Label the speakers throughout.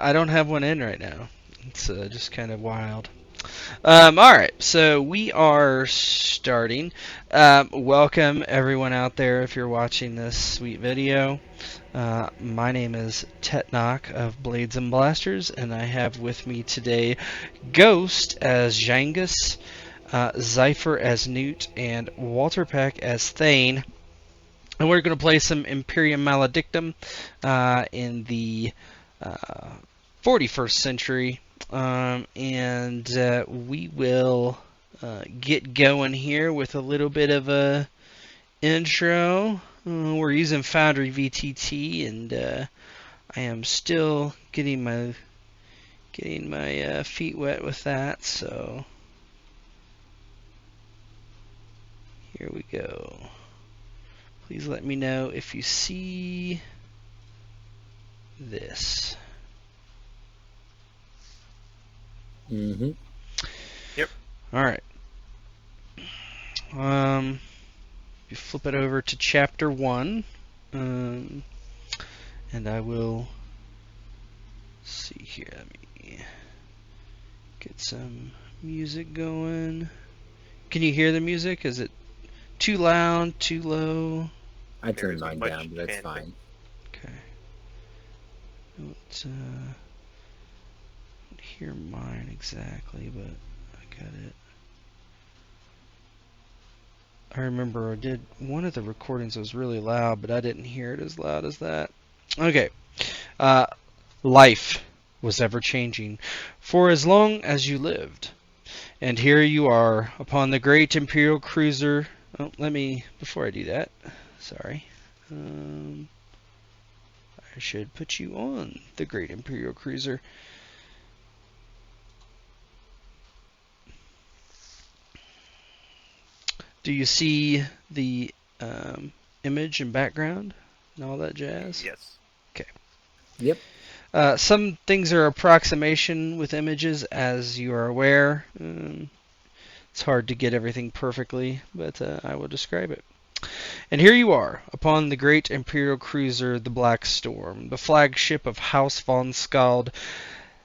Speaker 1: I don't have one in right now. It's just kind of wild. Alright, so we are starting. Welcome everyone out there if you're watching this sweet video. My name is Tetnok of Blades and Blasters, and I have with me today Ghost as Djangus, Zypher as Newt, and Walter Peck as Thane. And we're going to play some Imperium Maledictum in the 41st century. And we will get going here with a little bit of a intro. We're using Foundry VTT, and I am still getting my feet wet with that. So here we go. Please let me know if you see this.
Speaker 2: Mm-hmm.
Speaker 3: Yep.
Speaker 1: All right. You flip it over to chapter 1, and I will see here. Let me get some music going. Can you hear the music? Is it too loud, too low?
Speaker 2: I turned mine down, but that's fine.
Speaker 1: Okay. Don't hear mine exactly, but I got it. I remember I did one of the recordings that was really loud, but I didn't hear it as loud as that. Okay. Life was ever changing for as long as you lived. And here you are upon the great Imperial cruiser. Oh, before I do that, sorry. I should put you on the great Imperial cruiser. Do you see the image and background and all that jazz?
Speaker 3: Yes.
Speaker 1: Okay.
Speaker 2: Yep.
Speaker 1: Some things are approximation with images, as you are aware. It's hard to get everything perfectly, but I will describe it. And here you are, upon the great Imperial cruiser, the Black Storm, the flagship of House von Skald.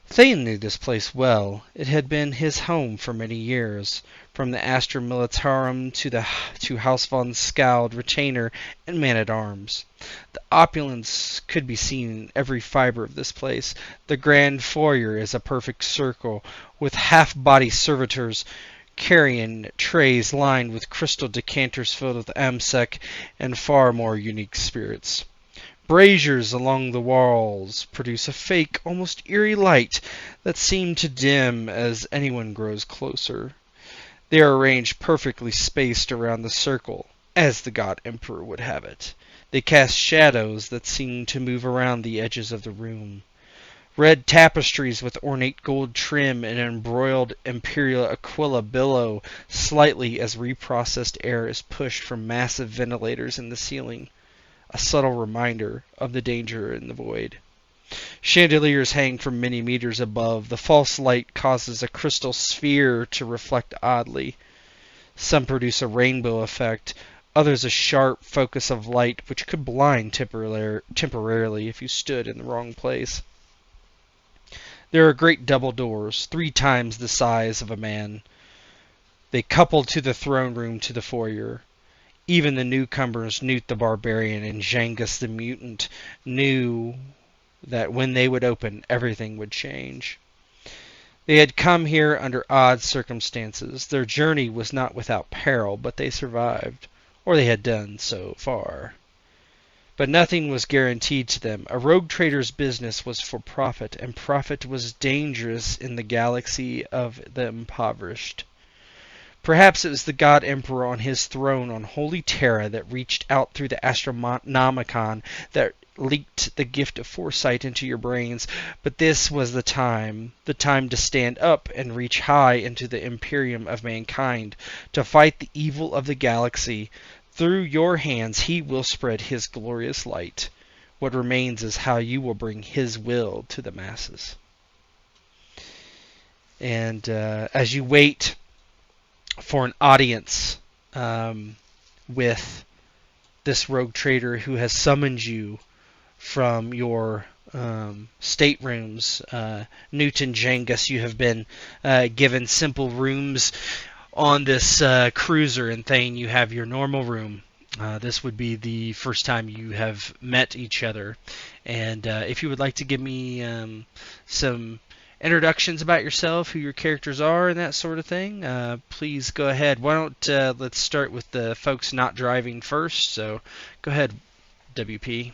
Speaker 1: Thane knew this place well. It had been his home for many years, from the Astra Militarum to House von Skald, retainer and man-at-arms. The opulence could be seen in every fiber of this place. The grand foyer is a perfect circle, with half-body servitors carrying trays lined with crystal decanters filled with amsec and far more unique spirits. Braziers along the walls produce a fake, almost eerie light that seems to dim as anyone grows closer. They are arranged perfectly spaced around the circle, as the God Emperor would have it. They cast shadows that seem to move around the edges of the room. Red tapestries with ornate gold trim and embroidered imperial aquila billow slightly as reprocessed air is pushed from massive ventilators in the ceiling, a subtle reminder of the danger in the void. Chandeliers hang from many meters above. The false light causes a crystal sphere to reflect oddly. Some produce a rainbow effect, others a sharp focus of light which could blind temporarily if you stood in the wrong place. There are great double doors, 3 times the size of a man. They couple to the throne room to the foyer. Even the newcomers, Newt the Barbarian and Djangus the Mutant, knew that when they would open, everything would change. They had come here under odd circumstances. Their journey was not without peril, but they survived, or they had done so far. But nothing was guaranteed to them. A rogue trader's business was for profit, and profit was dangerous in the galaxy of the impoverished. Perhaps it was the God Emperor on his throne on Holy Terra that reached out through the Astronomicon that leaked the gift of foresight into your brains, but this was the time to stand up and reach high into the Imperium of mankind, to fight the evil of the galaxy. Through your hands he will spread his glorious light. What remains is how you will bring his will to the masses. And as you wait for an audience with this rogue trader who has summoned you from your staterooms. Newt and Djangus, you have been given simple rooms on this cruiser, and Thane, you have your normal room. This would be the first time you have met each other. And if you would like to give me some introductions about yourself, who your characters are, and that sort of thing, please go ahead. Why don't let's start with the folks not driving first. So go ahead, WP.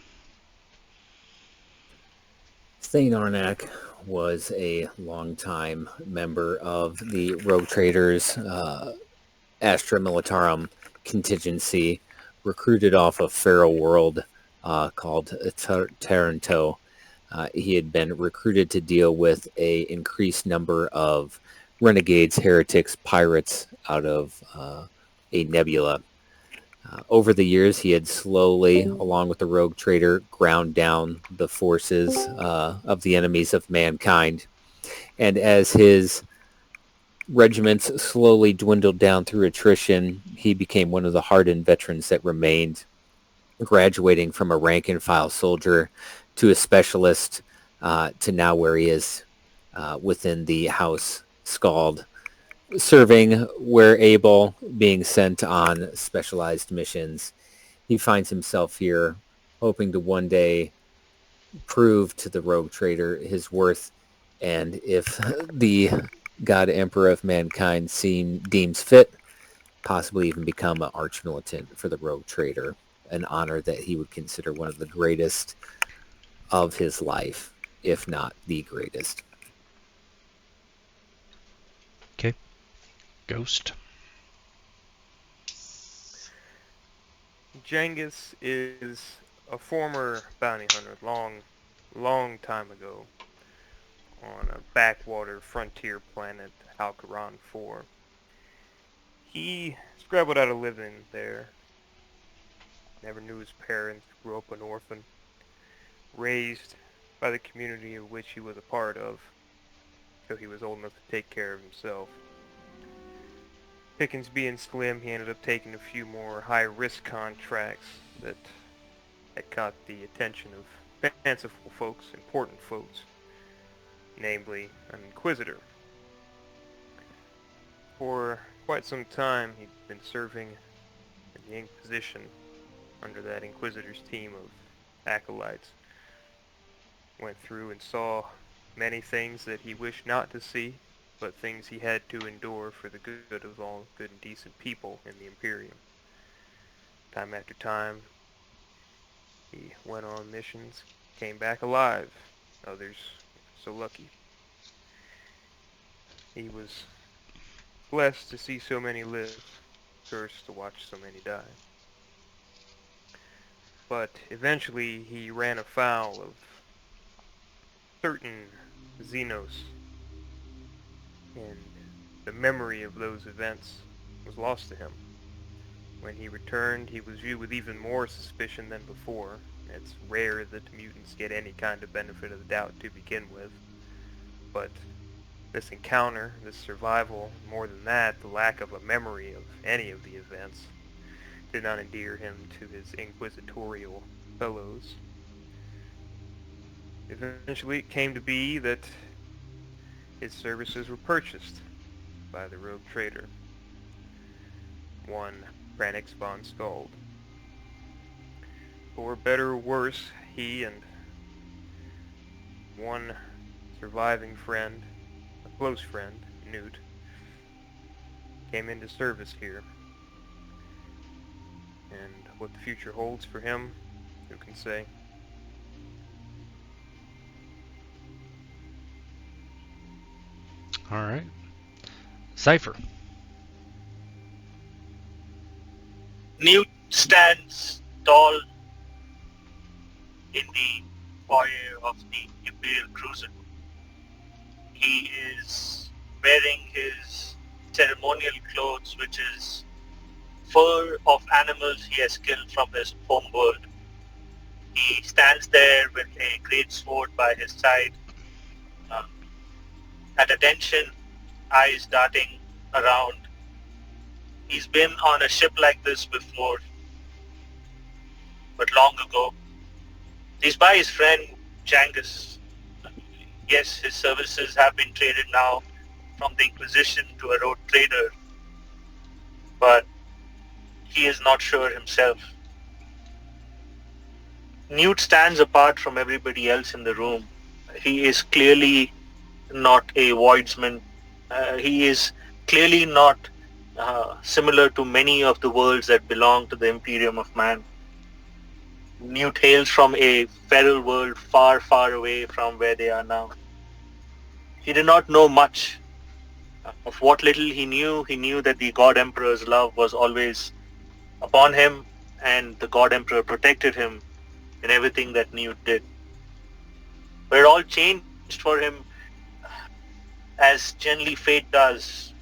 Speaker 2: Thane Arnak was a longtime member of the Rogue Traders Astra Militarum contingency, recruited off a feral world called Taranto. He had been recruited to deal with a increased number of renegades, heretics, pirates out of a nebula. Over the years, he had slowly, along with the rogue trader, ground down the forces of the enemies of mankind. And as his regiments slowly dwindled down through attrition, he became one of the hardened veterans that remained, graduating from a rank-and-file soldier to a specialist to now where he is within the House Skald, serving where able, being sent on specialized missions. He finds himself here, hoping to one day prove to the rogue trader his worth, and if the God Emperor of mankind deems fit, possibly even become an arch-militant for the rogue trader, an honor that he would consider one of the greatest of his life, if not the greatest.
Speaker 1: Okay. Ghost.
Speaker 3: Djangus is a former bounty hunter, long time ago, on a backwater frontier planet, Alcaron 4. He scrabbled out a living there. Never knew his parents, grew up an orphan, raised by the community of which he was a part of, till he was old enough to take care of himself. Pickings being slim, he ended up taking a few more high-risk contracts that had caught the attention of fanciful folks, important folks, namely an Inquisitor. For quite some time, he'd been serving in the Inquisition under that Inquisitor's team of acolytes. Went through and saw many things that he wished not to see, but things he had to endure for the good of all good and decent people in the Imperium. Time after time, he went on missions, came back alive. Others so lucky. He was blessed to see so many live, cursed to watch so many die. But eventually he ran afoul of certain Xenos, and the memory of those events was lost to him. When he returned, he was viewed with even more suspicion than before. It's rare that mutants get any kind of benefit of the doubt to begin with, but this encounter, this survival, more than that, the lack of a memory of any of the events, did not endear him to his inquisitorial fellows. Eventually it came to be that his services were purchased by the rogue trader, one Pranix von Skald. For better or worse, he and one surviving friend, a close friend, Newt, came into service here. And what the future holds for him, who can say?
Speaker 1: All right. Cypher.
Speaker 4: Newt stands tall in the foyer of the Imperial cruiser. He is wearing his ceremonial clothes, which is fur of animals he has killed from his home world. He stands there with a great sword by his side, at attention, eyes darting around. He's been on a ship like this before, but long ago. He's by his friend Djangus. Yes, his services have been traded now from the Inquisition to a road trader, but he is not sure himself. Newt stands apart from everybody else in the room. He is clearly not a voidsman. He is clearly not similar to many of the worlds that belong to the Imperium of Man. Newt hails from a feral world far, far away from where they are now. He did not know much. Of what little he knew that the God Emperor's love was always upon him, and the God Emperor protected him in everything that Newt did. But it all changed for him as generally fate does,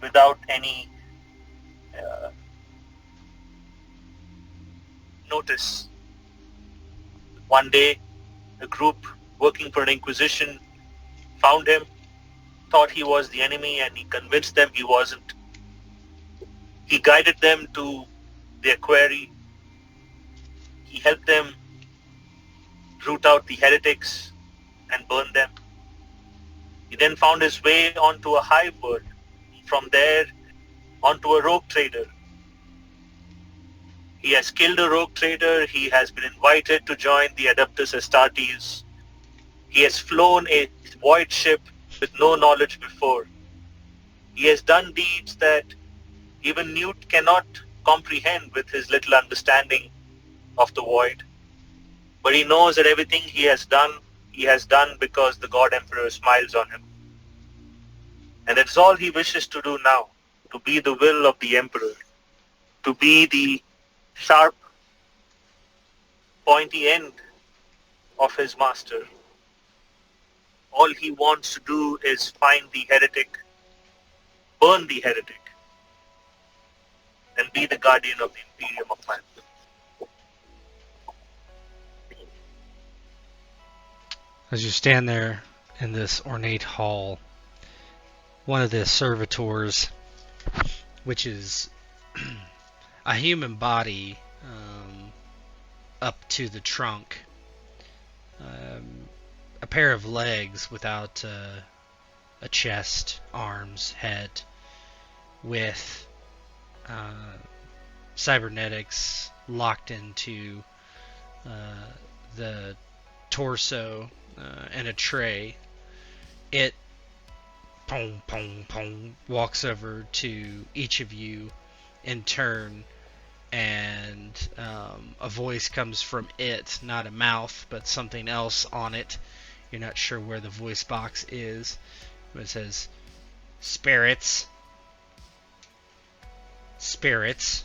Speaker 4: without any notice. One day, a group working for an Inquisition found him, thought he was the enemy, and he convinced them he wasn't. He guided them to their quarry. He helped them root out the heretics and burn them. He then found his way onto a hive world. From there, onto a rogue trader. He has killed a rogue trader. He has been invited to join the Adeptus Astartes. He has flown a void ship with no knowledge before. He has done deeds that even Newt cannot comprehend with his little understanding of the void. But he knows that everything he has done because the God Emperor smiles on him. And that's all he wishes to do now, to be the will of the Emperor, to be the sharp, pointy end of his master. All he wants to do is find the heretic, burn the heretic, and be the guardian of the Imperium of Man.
Speaker 1: As you stand there in this ornate hall, one of the servitors, which is a human body up to the trunk, a pair of legs without a chest, arms, head, with cybernetics locked into the torso and a tray. It pong pong pong walks over to each of you in turn, and a voice comes from it, not a mouth but something else on it. You're not sure where the voice box is, but it says, "Spirits, spirits,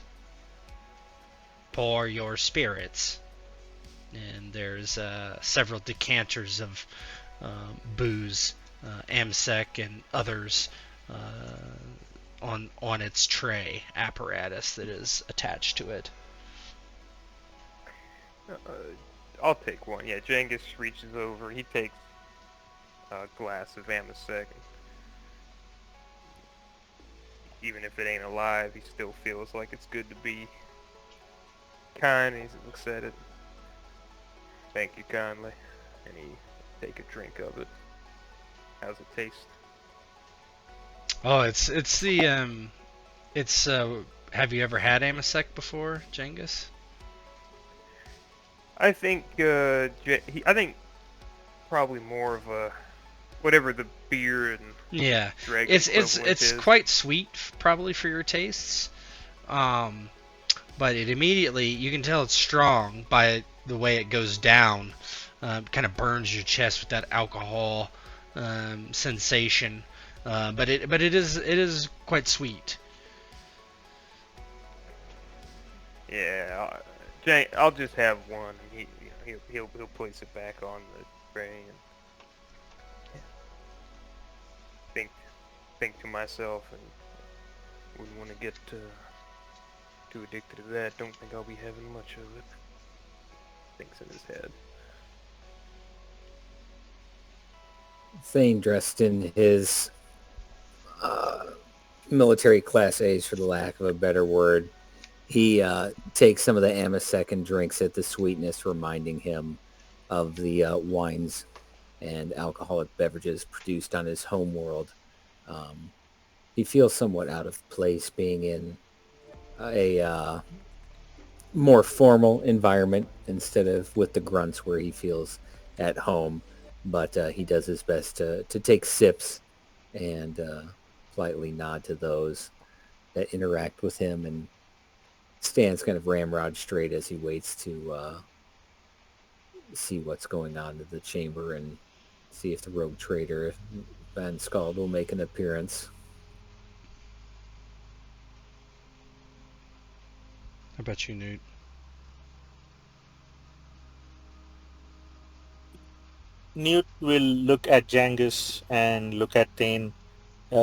Speaker 1: pour your spirits." And there's several decanters of booze, Amsec and others on its tray apparatus that is attached to it.
Speaker 3: I'll take one. Yeah, Djangus reaches over. He takes a glass of Amsec. Even if it ain't alive, he still feels like it's good to be kind. He looks at it. Thank you kindly. And he take a drink of it. How's it taste?
Speaker 1: Oh, it's have you ever had Amsec before, Djangus?
Speaker 3: I think I think probably more of a whatever the beer and dragon
Speaker 1: it's
Speaker 3: is.
Speaker 1: quite sweet probably for your tastes, but it immediately, you can tell it's strong by the way it goes down. Kind of burns your chest with that alcohol sensation, but it is quite sweet.
Speaker 3: Yeah, I'll just have one. And he'll place it back on the tray and think to myself, and wouldn't want to get too addicted to that. Don't think I'll be having much of it. Thinks in his head.
Speaker 2: Thane, dressed in his military class A's, for the lack of a better word, he takes some of the Amsec and drinks it, the sweetness reminding him of the wines and alcoholic beverages produced on his home world. He feels somewhat out of place being in a more formal environment instead of with the grunts where he feels at home. But he does his best to take sips and politely nod to those that interact with him and stands kind of ramrod straight as he waits to see what's going on in the chamber and see if the rogue trader Van Skald will make an appearance.
Speaker 1: How about you, Newt?
Speaker 5: Newt will look at Djangus and look at Thane.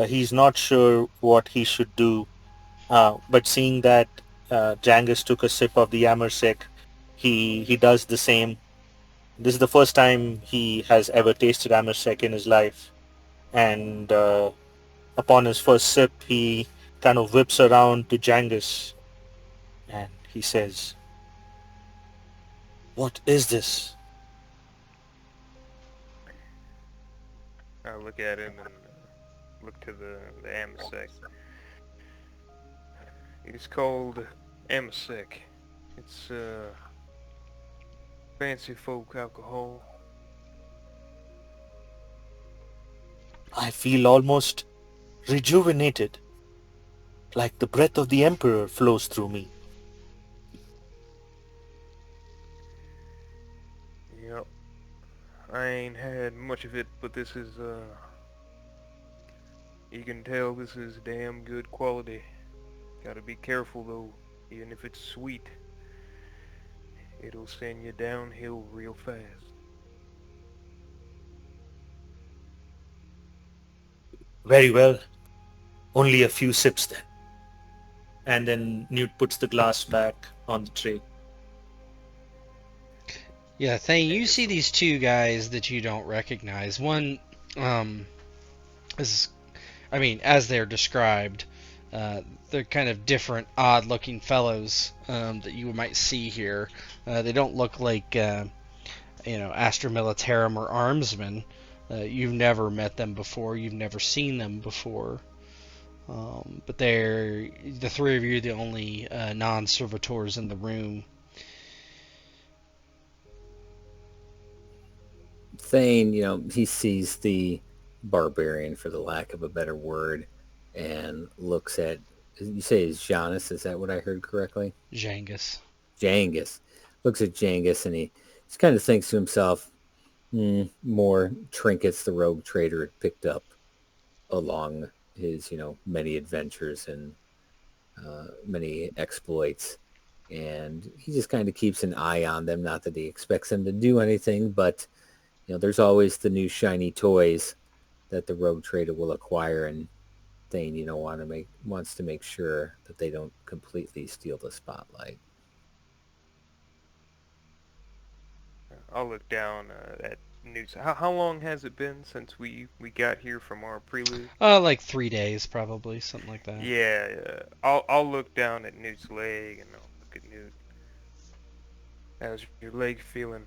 Speaker 5: He's not sure what he should do, but seeing that Djangus took a sip of the Amersec, he does the same. This is the first time he has ever tasted Amersec in his life, and upon his first sip, he kind of whips around to Djangus, and he says, "What is this?"
Speaker 3: I look at him and look to the Amasec. It is called Amasec. It's fancy folk alcohol.
Speaker 5: I feel almost rejuvenated, like the breath of the Emperor flows through me.
Speaker 3: Yep. I ain't had much of it, but this is, you can tell this is damn good quality. Gotta be careful though, even if it's sweet. It'll send you downhill real fast.
Speaker 5: Very well. Only a few sips then. And then Newt puts the glass back on the tray.
Speaker 1: Yeah, Thane, you see these two guys that you don't recognize. One is, I mean, as they're described, they're kind of different, odd-looking fellows that you might see here. They don't look like, Astra Militarum or Armsmen. You've never met them before. You've never seen them before. But they're the three of you are the only non-servitors in the room.
Speaker 2: Thane, he sees the barbarian, for the lack of a better word, and looks at, you say it's Janus, is that what I heard correctly?
Speaker 1: Djangus.
Speaker 2: Djangus. Looks at Djangus and he just kind of thinks to himself, more trinkets the rogue trader had picked up along his, many adventures and many exploits. And he just kind of keeps an eye on them. Not that he expects them to do anything, but there's always the new shiny toys that the rogue trader will acquire, and Thane, wants to make sure that they don't completely steal the spotlight.
Speaker 3: I'll look down at Newt. How long has it been since we got here from our prelude?
Speaker 1: Like 3 days, probably, something like that.
Speaker 3: Yeah. I'll look down at Newt's leg and I'll look at Newt. How's your leg feeling?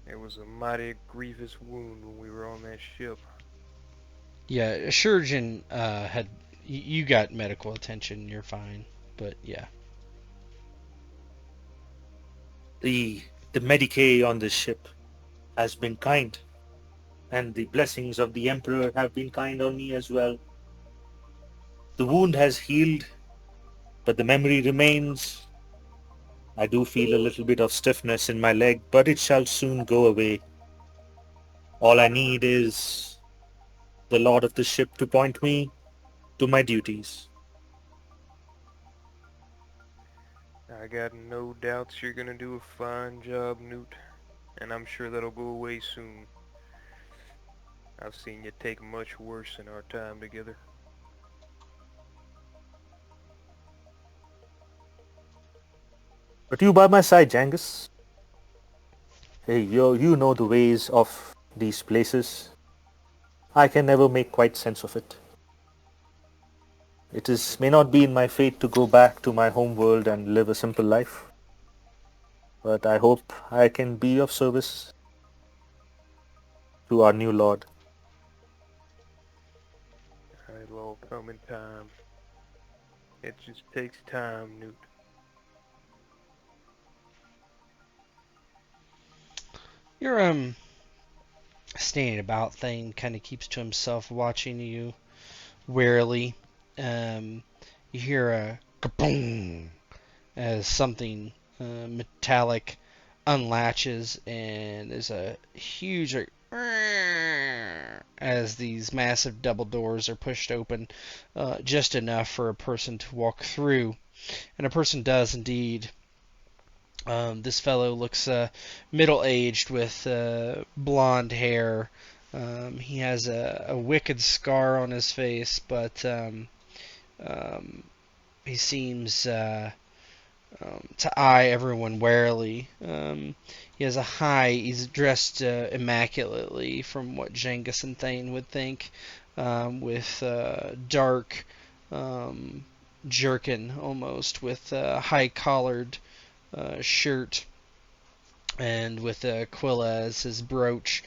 Speaker 3: It was a mighty grievous wound when we were on that ship.
Speaker 1: Yeah, Jorgen had you got medical attention. You're fine, but yeah.
Speaker 5: The Medicae on this ship has been kind, and the blessings of the Emperor have been kind on me as well. The wound has healed, but the memory remains. I do feel a little bit of stiffness in my leg, but it shall soon go away. All I need is the lord of the ship to point me to my duties.
Speaker 3: I got no doubts you're gonna do a fine job, Newt, and I'm sure that'll go away soon. I've seen you take much worse in our time together.
Speaker 5: But you by my side, Djangus. Hey, you know the ways of these places. I can never make quite sense of it. May not be in my fate to go back to my home world and live a simple life. But I hope I can be of service to our new lord.
Speaker 3: It'll all come in time. It just takes time, Newt.
Speaker 1: You're standing about. Thane kind of keeps to himself, watching you warily. You hear a kaboom as something metallic unlatches, and there's a huge like, as these massive double doors are pushed open, just enough for a person to walk through, and a person does indeed. This fellow looks middle-aged with blonde hair. He has a wicked scar on his face, but he seems to eye everyone warily. He has he's dressed immaculately from what Djangus and Thane would think, with dark jerkin almost, with high-collared shirt, and with Aquila as his brooch.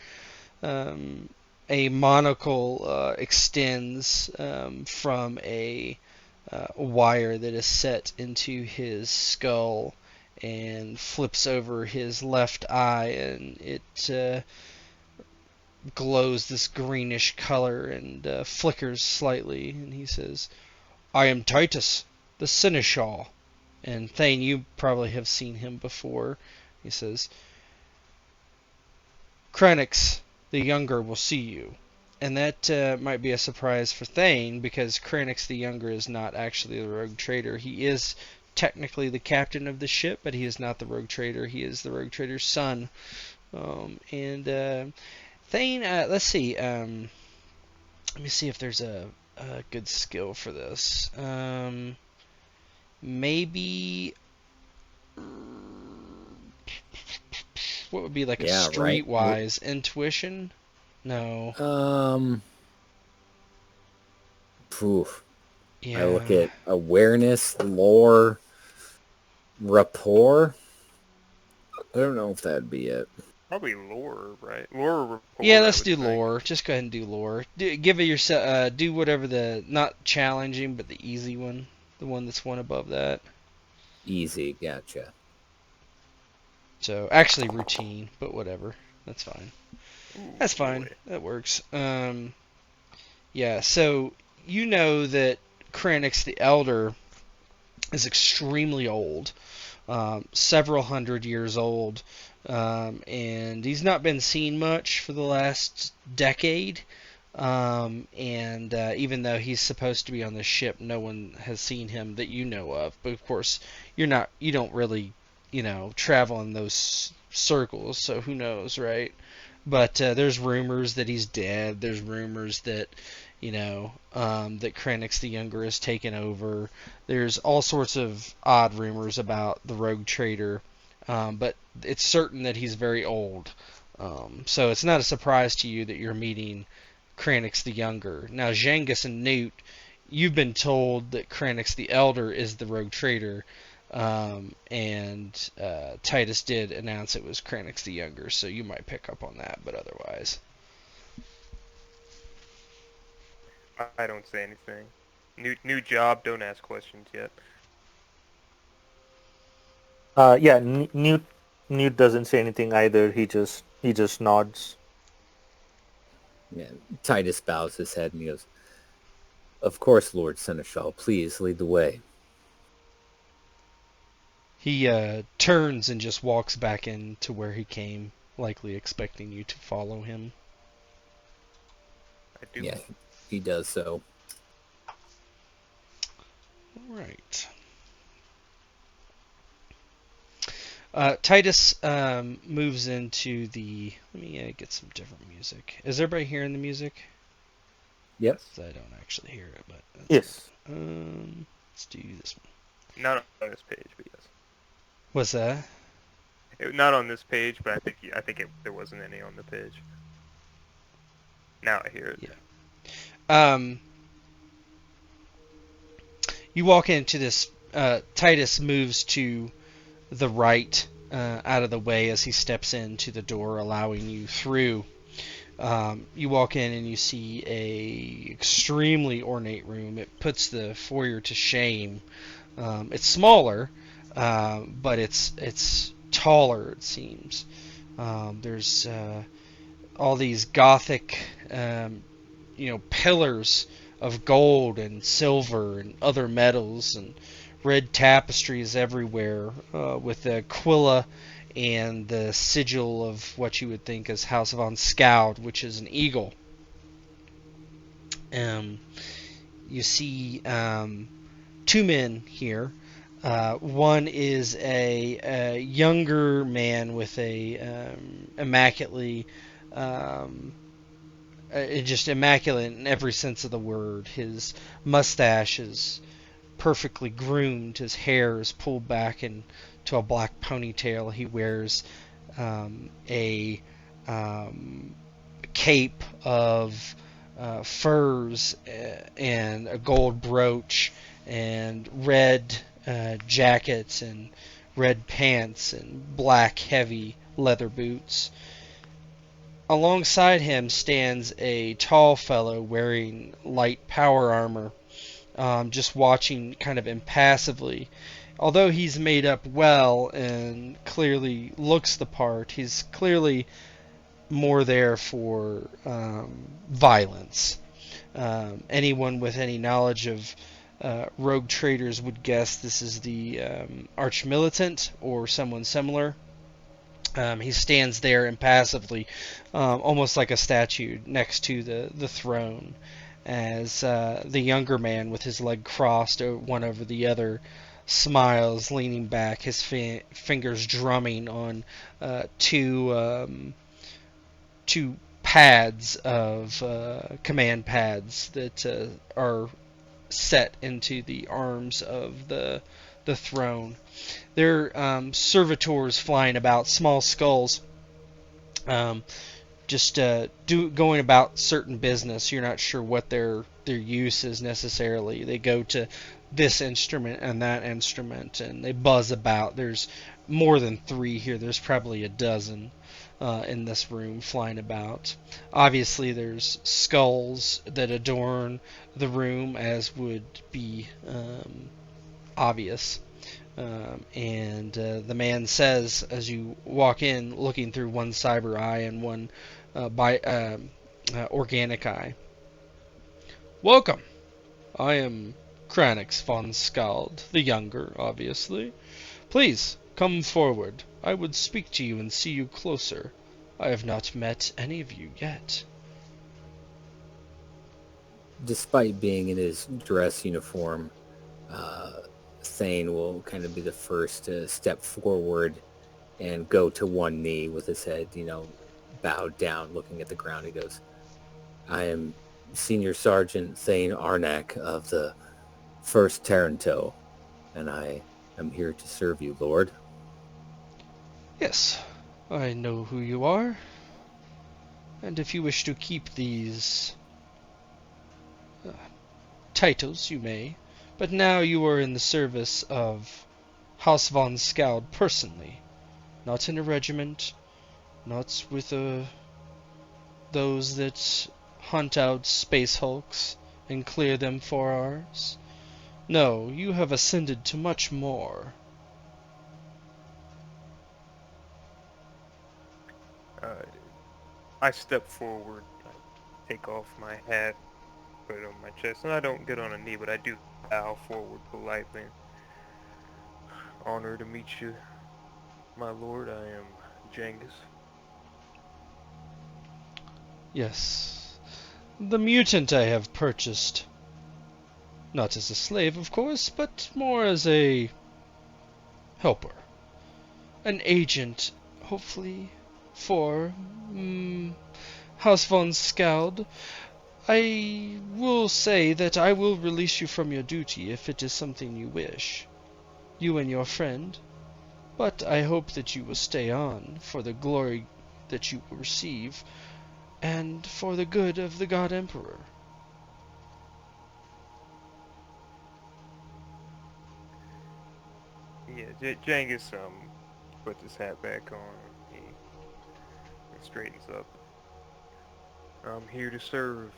Speaker 1: A monocle extends from a wire that is set into his skull and flips over his left eye, and it glows this greenish color and flickers slightly, and he says, "I am Titus, the Seneschal." And Thane, you probably have seen him before. He says, "Krenix, the Younger, will see you." And that might be a surprise for Thane, because Krenix the Younger is not actually the rogue trader. He is technically the captain of the ship, but he is not the rogue trader. He is the rogue trader's son. Thane, let's see. Let me see if there's a good skill for this. Maybe... What would be like a
Speaker 2: Yeah, right.
Speaker 1: streetwise intuition? No.
Speaker 2: Poof.
Speaker 1: Yeah.
Speaker 2: I look at awareness, lore, rapport. I don't know if that'd be it.
Speaker 3: Probably lore, right? Lore or rapport.
Speaker 1: Yeah, let's
Speaker 3: I would
Speaker 1: do
Speaker 3: think.
Speaker 1: lore. Just go ahead and do lore. Give it yourself. Do whatever the not challenging, but the easy one, the one that's one above that.
Speaker 2: Easy, gotcha.
Speaker 1: So actually routine, but whatever. That's fine.
Speaker 3: Ooh,
Speaker 1: That's fine.
Speaker 3: boy.
Speaker 1: That works. Yeah. So you know that Krenix the Elder is extremely old, several hundred years old, and he's not been seen much for the last decade. Even though he's supposed to be on the ship, no one has seen him that you know of. But of course, you don't really, travel in those circles, so who knows, right? But there's rumors that he's dead. There's rumors that, that Krenix the Younger has taken over. There's all sorts of odd rumors about the rogue trader, but it's certain that he's very old. So it's not a surprise to you that you're meeting Krenix the Younger. Now, Djangus and Newt, you've been told that Krenix the Elder is the rogue trader, and Titus did announce it was Krenix the Younger, so you might pick up on that, but otherwise.
Speaker 3: I don't say anything. New job, don't ask questions yet.
Speaker 5: Yeah, Newt doesn't say anything either. He just nods.
Speaker 2: Yeah, Titus bows his head and he goes, "Of course, Lord Seneschal, please lead the way."
Speaker 1: He turns and just walks back into where he came, likely expecting you to follow him.
Speaker 3: I do.
Speaker 2: Yeah, he does so.
Speaker 1: Right. Titus moves into the... Let me get some different music. Is everybody hearing the music?
Speaker 2: Yep.
Speaker 1: I don't actually hear it, but...
Speaker 5: Yes.
Speaker 1: Let's do this one.
Speaker 3: Not on this page, but yes.
Speaker 1: What's that?
Speaker 3: Not on this page, but I think there wasn't any on the page. Now I hear it.
Speaker 1: Yeah. You walk into this... Titus moves to the right, out of the way as he steps into the door, allowing you through. You walk in and you see a extremely ornate room. It puts the foyer to shame. It's smaller, but it's taller. It seems. There's all these Gothic, pillars of gold and silver and other metals and red tapestries everywhere, with the Aquila and the sigil of what you would think is House von Skald, which is an eagle. Um, you see two men here. One is a younger man with a immaculately, just immaculate in every sense of the word. His mustache is perfectly groomed. His hair is pulled back into a black ponytail. He wears a cape of furs and a gold brooch and red jackets and red pants and black heavy leather boots. Alongside him stands a tall fellow wearing light power armor, just watching kind of impassively. Although he's made up well and clearly looks the part, he's clearly more there for violence. Anyone with any knowledge of rogue traders would guess this is the arch-militant or someone similar. He stands there impassively, almost like a statue next to the throne, as the younger man, with his leg crossed one over the other, smiles, leaning back, his fingers drumming on two pads of command pads that are set into the arms of the throne. They're servitors flying about, small skulls, just going about certain business. You're not sure what their use is necessarily. They go to this instrument and that instrument, and they buzz about. There's more than 3 here. There's probably a dozen in this room flying about. Obviously, there's skulls that adorn the room, as would be obvious. And the man says, as you walk in, looking through one cyber eye and one organic eye, "Welcome. I am Kranix von Skald, the younger, obviously. Please, come forward. I would speak to you and see you closer. I have not met any of you yet."
Speaker 2: Despite being in his dress uniform, Thane will kind of be the first to step forward and go to one knee with his head, bowed down, looking at the ground. He goes, "I am Senior Sergeant Thane Arnak of the 1st Taranto, and I am here to serve you, Lord."
Speaker 1: "Yes, I know who you are. And if you wish to keep these titles, you may. But now you are in the service of House von Skald personally, not in a regiment, not with those that hunt out space hulks and clear them for ours. No, you have ascended to much more."
Speaker 3: I step forward, I take off my hat, put it on my chest, and I don't get on a knee, but I do bow forward politely. "Honor to meet you, my lord. I am Djangus."
Speaker 1: "Yes, the mutant I have purchased. Not as a slave, of course, but more as a helper. An agent, hopefully, for House von Skald. I will say that I will release you from your duty if it is something you wish, you and your friend, but I hope that you will stay on for the glory that you will receive, and for the good of the God Emperor."
Speaker 3: Yeah, Djangus puts his hat back on. He straightens up. I'm here to serve.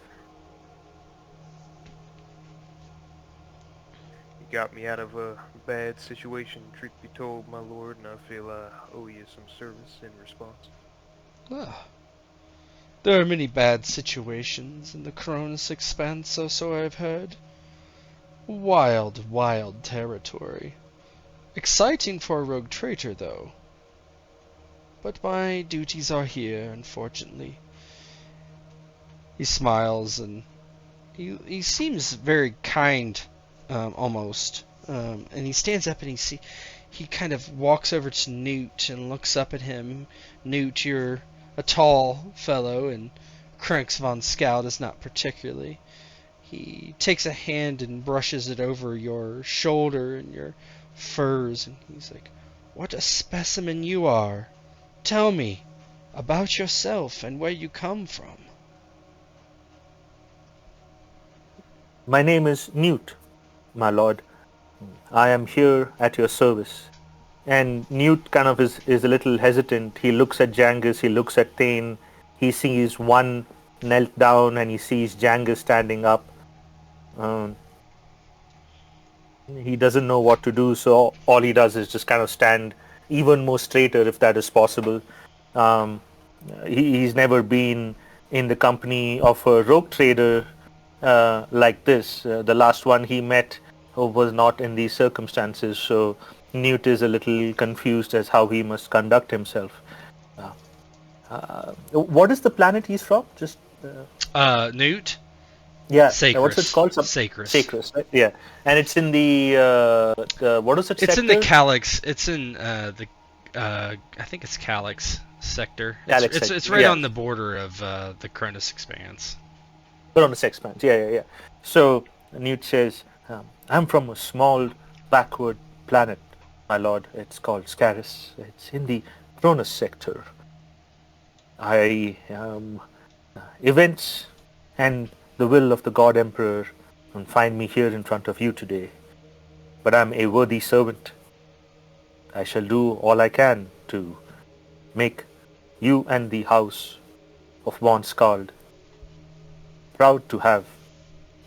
Speaker 3: You got me out of a bad situation, truth be told, my lord, and I feel I owe you some service in response.
Speaker 1: Ah, there are many bad situations in the Cronus Expanse, so I've heard. Wild, wild territory. Exciting for a rogue traitor, though. But my duties are here, unfortunately. He smiles and he seems very kind, almost. And he stands up and he kind of walks over to Newt and looks up at him. Newt, you're a tall fellow, and Cranks von Skald is not particularly. He takes a hand and brushes it over your shoulder and your furs, and he's like, "What a specimen you are! Tell me about yourself and where you come from."
Speaker 5: My name is Newt, my lord. I am here at your service. And Newt kind of is a little hesitant. He looks at Djangus, he looks at Thane. He sees one knelt down and he sees Djangus standing up. He doesn't know what to do, so all he does is just kind of stand even more straighter if that is possible. Um, he's never been in the company of a rogue trader like this. The last one he met was not in these circumstances, so Newt is a little confused as how he must conduct himself. What is the planet he's from? Just
Speaker 1: Newt?
Speaker 5: yeah,
Speaker 1: Sacris.
Speaker 5: what's it called?
Speaker 1: Sacris.
Speaker 5: Sacris, right? Yeah, and it's in the what is it?
Speaker 1: It's
Speaker 5: sector?
Speaker 1: in the Calyx. It's in I think it's Calyx sector.
Speaker 5: Calyx
Speaker 1: It's
Speaker 5: sector,
Speaker 1: right
Speaker 5: yeah.
Speaker 1: on the border of the Cronus Expanse.
Speaker 5: But on the Sexpans, yeah. So Newt says, "I'm from a small backward planet, my lord. It's called Scaris. It's in the Cronus sector. Events and the will of the God Emperor find me here in front of you today. But I'm a worthy servant. I shall do all I can to make you and the house of von Skald proud to have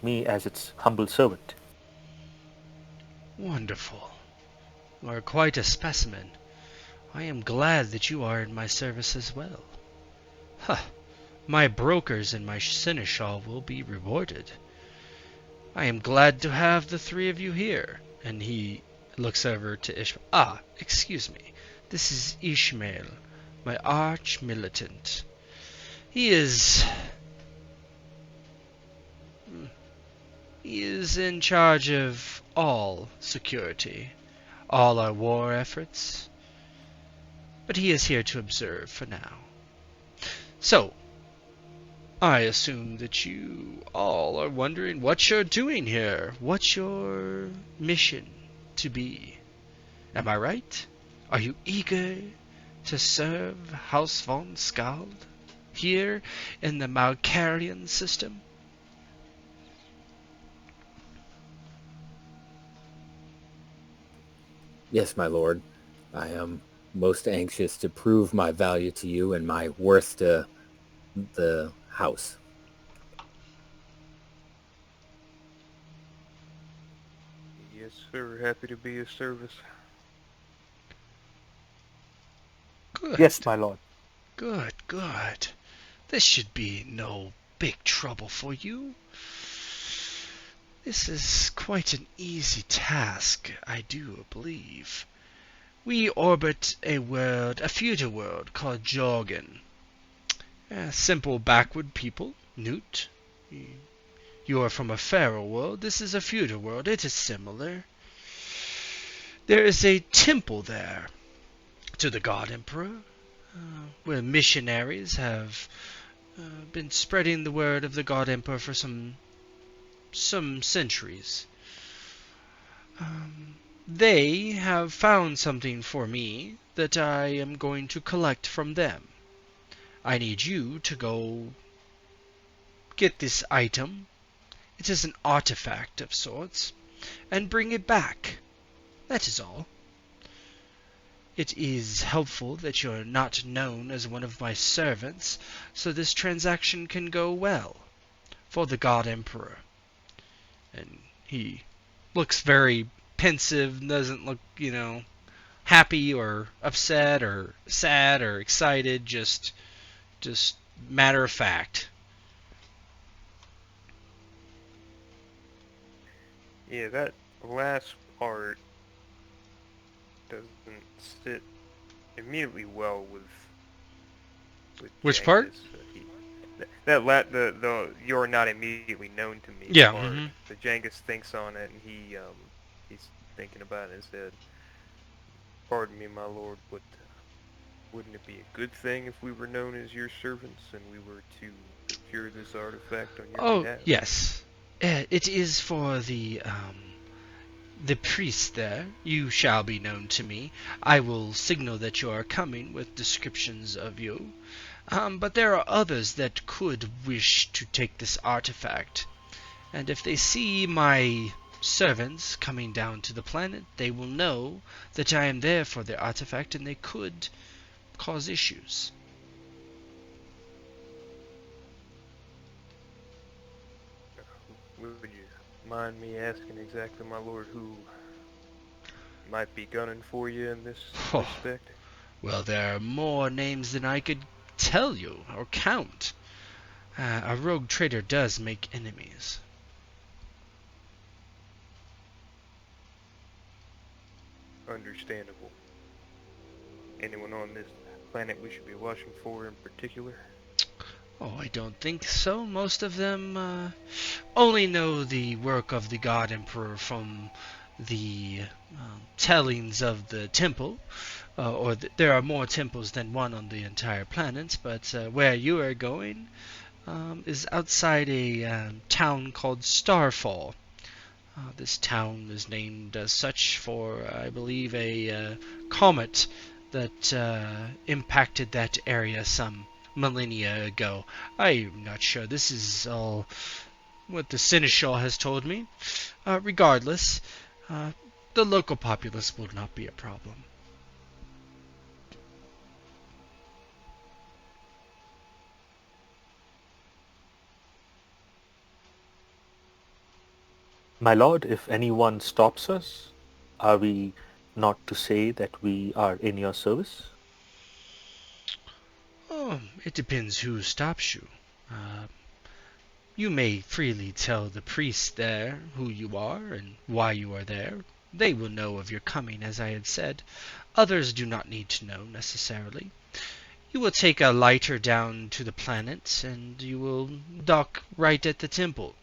Speaker 5: me as its humble servant."
Speaker 1: Wonderful. You are quite a specimen. I am glad that you are in my service as well. Huh. My brokers and my seneschal will be rewarded. I am glad to have the three of you here. And he looks over to Ishmael. Ah, excuse me. This is Ishmael, my arch-militant. He is in charge of all security, all our war efforts. But he is here to observe for now. So, I assume that you all are wondering what you're doing here. What's your mission to be? Am I right? Are you eager to serve House von Skald here in the Malkarian system?
Speaker 2: Yes, my lord. I am most anxious to prove my value to you and my worth to the house.
Speaker 3: Yes, sir. Happy to be of service.
Speaker 1: Good.
Speaker 5: Yes, my lord.
Speaker 1: Good. This should be no big trouble for you. This is quite an easy task, I do believe. We orbit a future world called Jorgen. Simple backward people, Newt. You are from a pharaoh world. This is a future world. It is similar. There is a temple there to the God Emperor, where missionaries have been spreading the word of the God Emperor for some centuries. They have found something for me that I am going to collect from them. I need you to go get this item. It is an artefact of sorts, and bring it back. That is all. It is helpful that you're not known as one of my servants, so this transaction can go well for the God Emperor. And he looks very pensive, doesn't look, happy or upset or sad or excited, just matter of fact.
Speaker 3: Yeah, that last part doesn't sit immediately well with
Speaker 1: Which
Speaker 3: Djangus.
Speaker 1: part?
Speaker 3: The you're not immediately known to me
Speaker 1: Yeah.
Speaker 3: part. The Djangus thinks on it, and he's thinking about it and said, "Pardon me, my lord, but wouldn't it be a good thing if we were known as your servants and we were to procure this artifact on your
Speaker 1: Oh,
Speaker 3: behalf?"
Speaker 1: yes. It is for the priest there. You shall be known to me. I will signal that you are coming with descriptions of you. But there are others that could wish to take this artifact. And if they see my servants coming down to the planet, they will know that I am there for the artifact, and they could cause issues.
Speaker 3: Would you mind me asking exactly, my lord, who might be gunning for you in this
Speaker 1: Oh.
Speaker 3: respect?
Speaker 1: Well, there are more names than I could tell you or count. A rogue trader does make enemies.
Speaker 3: Understandable. Anyone on this planet we should be watching for in particular?
Speaker 1: Oh, I don't think so. Most of them only know the work of the God Emperor from the tellings of the temple. There are more temples than one on the entire planet, but where you are going is outside a town called Starfall. This town is named as such for, I believe, a comet that impacted that area some millennia ago. I'm not sure. This is all what the Seneschal has told me. Regardless, the local populace will not be a problem.
Speaker 5: My lord, if anyone stops us, are we not to say that we are in your service?
Speaker 1: Oh, it depends who stops you. You may freely tell the priests there who you are and why you are there. They will know of your coming, as I had said. Others do not need to know, necessarily. You will take a lighter down to the planet, and you will dock right at the temple.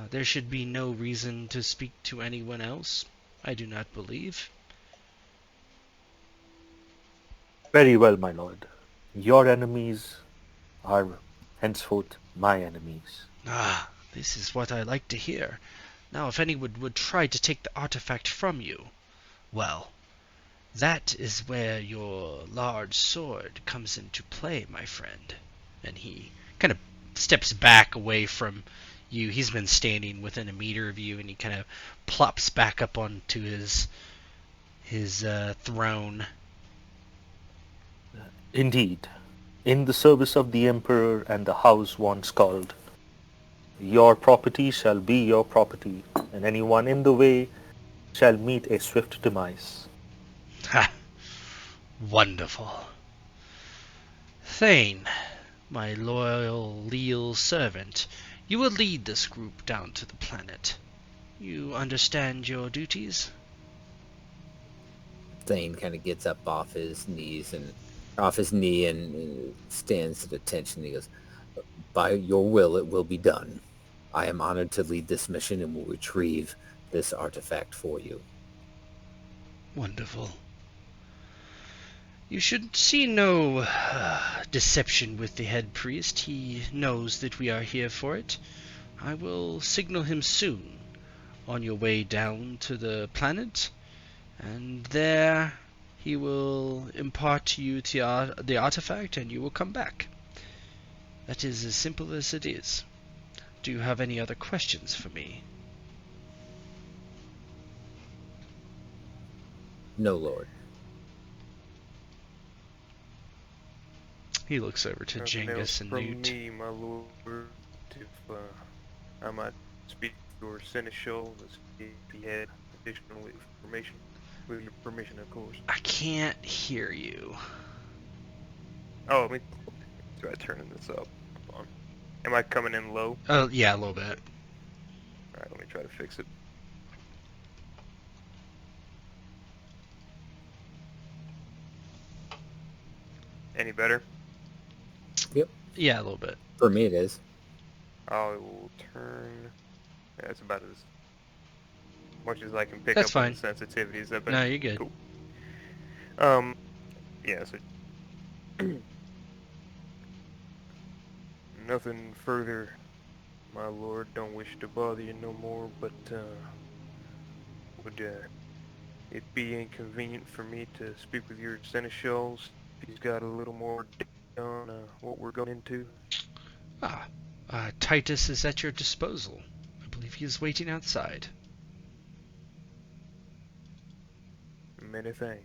Speaker 1: There should be no reason to speak to anyone else, I do not believe.
Speaker 5: Very well, my lord. Your enemies are henceforth my enemies.
Speaker 1: Ah, this is what I like to hear. Now, if anyone would try to take the artifact from you, well, that is where your large sword comes into play, my friend. And he kind of steps back away from you. He's been standing within a meter of you, and he kind of plops back up onto his throne.
Speaker 5: Indeed, in the service of the Emperor and the house von Skald, your property shall be your property, and anyone in the way shall meet a swift demise.
Speaker 1: Ha! Wonderful. Thane, my loyal leal servant, you will lead this group down to the planet. You understand your duties?
Speaker 2: Thane kind of gets up off his knee and stands at attention. He goes, "By your will, it will be done. I am honored to lead this mission and will retrieve this artifact for you."
Speaker 1: Wonderful. You should see no deception with the head priest. He knows that we are here for it. I will signal him soon on your way down to the planet, and there he will impart to you the artifact, and you will come back. That is as simple as it is. Do you have any other questions for me?
Speaker 2: No, Lord.
Speaker 1: He looks over to
Speaker 3: Nothing else
Speaker 1: Djangus and
Speaker 3: from
Speaker 1: Newt.
Speaker 3: me, my lord. If I might speak to your seneschal to see if he had additional information, with your permission, of course.
Speaker 1: I can't hear you.
Speaker 3: Oh, let me try turning this up. Hold on. Am I coming in low?
Speaker 1: Oh, yeah, a little bit.
Speaker 3: Alright, let me try to fix it. Any better?
Speaker 1: Yeah, a little bit.
Speaker 2: For me, it is.
Speaker 3: I will turn... Yeah, it's about as much as I can pick
Speaker 1: That's
Speaker 3: up on
Speaker 1: fine.
Speaker 3: the sensitivity. Is that better?
Speaker 1: No, you're good.
Speaker 3: Cool. Yeah, so... Nothing further, my lord. Don't wish to bother you no more, but, would, it be inconvenient for me to speak with your seneschals? He's got a little more data on, what we're going into.
Speaker 1: Titus is at your disposal. I believe he is waiting outside.
Speaker 3: Many thanks.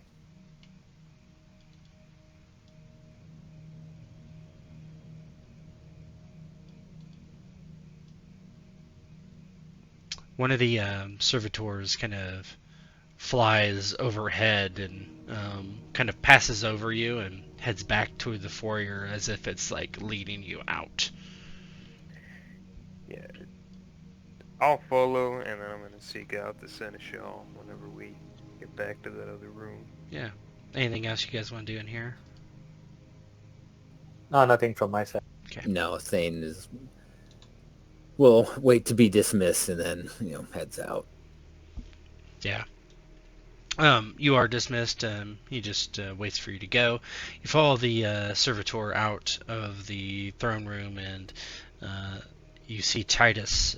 Speaker 1: One of the servitors kind of flies overhead and kind of passes over you and heads back to the foyer as if it's like leading you out.
Speaker 3: Yeah. I'll follow, and then I'm going to seek out the seneschal whenever we get back to that other room.
Speaker 1: Yeah. Anything else you guys want to do in here?
Speaker 5: No, nothing from my side.
Speaker 1: Okay.
Speaker 2: No, Thane is... will wait to be dismissed and then, heads out.
Speaker 1: Yeah. You are dismissed. He just waits for you to go. You follow the servitor out of the throne room, and you see Titus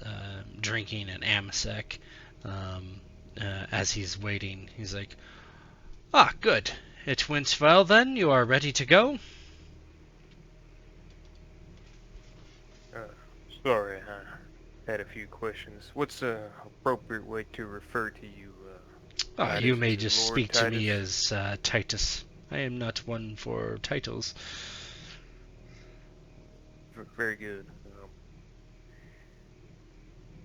Speaker 1: drinking an amasec as he's waiting. He's like, "Ah, good. It went well then. You are ready to go?"
Speaker 3: Sorry, I had a few questions. What's the appropriate way to refer to you? Titus?
Speaker 1: You may
Speaker 3: Is it
Speaker 1: just
Speaker 3: Lord
Speaker 1: speak to me
Speaker 3: Titus?
Speaker 1: as Titus. I am not one for titles.
Speaker 3: Very good.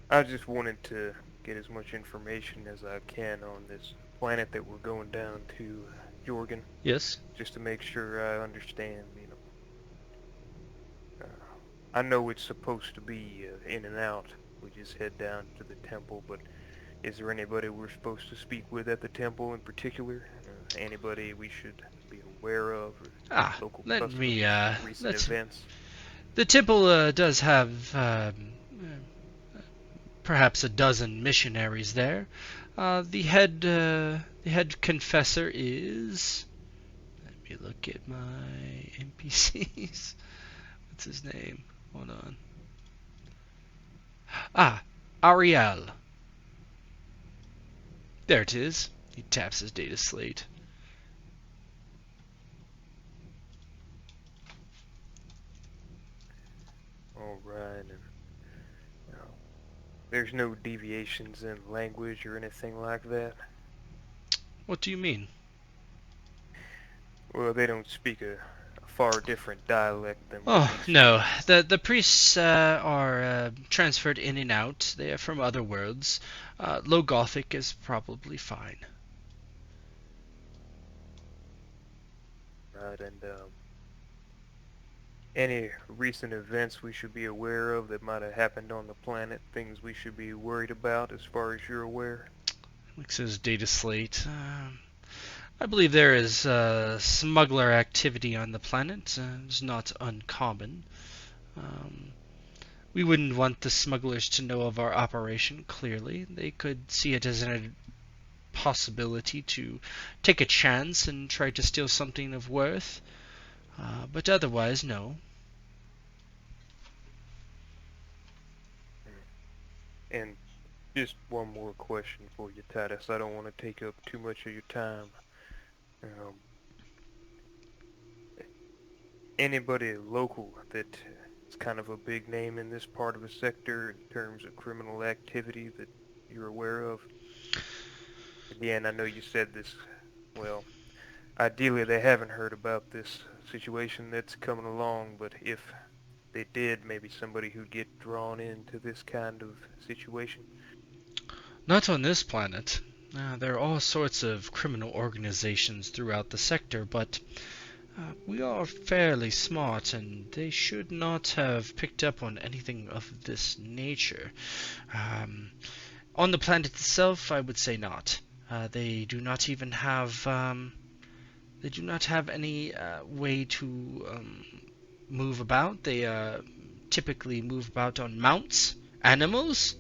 Speaker 3: I just wanted to get as much information as I can on this planet that we're going down to, Jorgen,
Speaker 1: Yes?
Speaker 3: just to make sure I understand, I know it's supposed to be in and out. We just head down to the temple, but is there anybody we're supposed to speak with at the temple in particular? Anybody we should be aware of? Or local
Speaker 1: Let
Speaker 3: customs,
Speaker 1: me,
Speaker 3: recent events?
Speaker 1: The temple does have perhaps a dozen missionaries there. The head confessor is... Let me look at my NPCs. What's his name? Hold on. Ariel. There it is. He taps his data slate.
Speaker 3: Alright, and there's no deviations in language or anything like that?
Speaker 1: What do you mean?
Speaker 3: Well, they don't speak a far different dialect than what
Speaker 1: Oh,
Speaker 3: we
Speaker 1: no. The priests are transferred in and out. They are from other worlds. Low Gothic is probably fine.
Speaker 3: Right, and any recent events we should be aware of that might have happened on the planet, things we should be worried about as far as you're aware?
Speaker 1: Looks at his data slate. I believe there is smuggler activity on the planet. It's not uncommon. We wouldn't want the smugglers to know of our operation, clearly. They could see it as a possibility to take a chance and try to steal something of worth. But otherwise, no.
Speaker 3: And just one more question for you, Titus. I don't want to take up too much of your time. Anybody local that is kind of a big name in this part of the sector in terms of criminal activity that you're aware of? Again, I know you said this, well, Ideally, they haven't heard about this situation that's coming along, but if they did, maybe somebody who'd get drawn into this kind of situation.
Speaker 1: Not on this planet. There are all sorts of criminal organizations throughout the sector, but we are fairly smart, and they should not have picked up on anything of this nature. On the planet itself, I would say not. They do not even have. They do not have any way to move about. They typically move about on mounts, animals.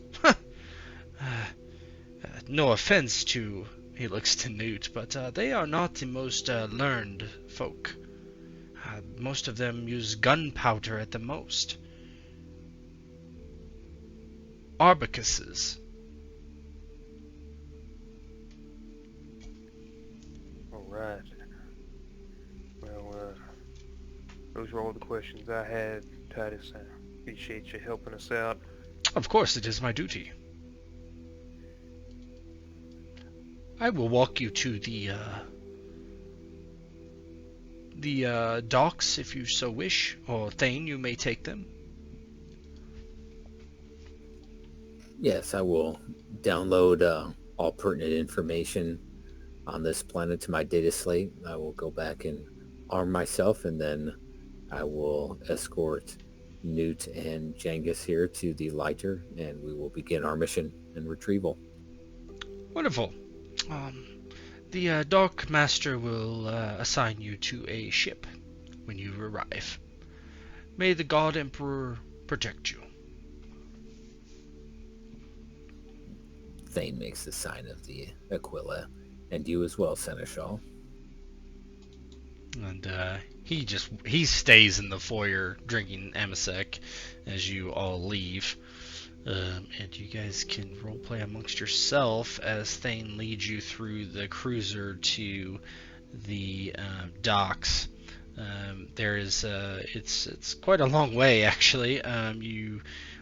Speaker 1: No offense to, he looks to Newt, but they are not the most learned folk. Most of them use gunpowder at the most. Arbacuses.
Speaker 3: All right. Well, those were all the questions I had, Titus. I appreciate you helping us out.
Speaker 1: Of course, it is my duty. I will walk you to the docks if you so wish, or Thane, you may take them.
Speaker 2: Yes, I will download all pertinent information on this planet to my data slate. I will go back and arm myself, and then I will escort Newt and Djangus here to the lighter, and we will begin our mission and retrieval.
Speaker 1: Wonderful. The dock master will assign you to a ship when you arrive. May the God Emperor protect you.
Speaker 2: Thane makes the sign of the Aquila, and you as well, Seneschal.
Speaker 1: And he stays in the foyer drinking Amasek as you all leave. And you guys can roleplay amongst yourself as Thane leads you through the cruiser to the docks. There is it's quite a long way actually. You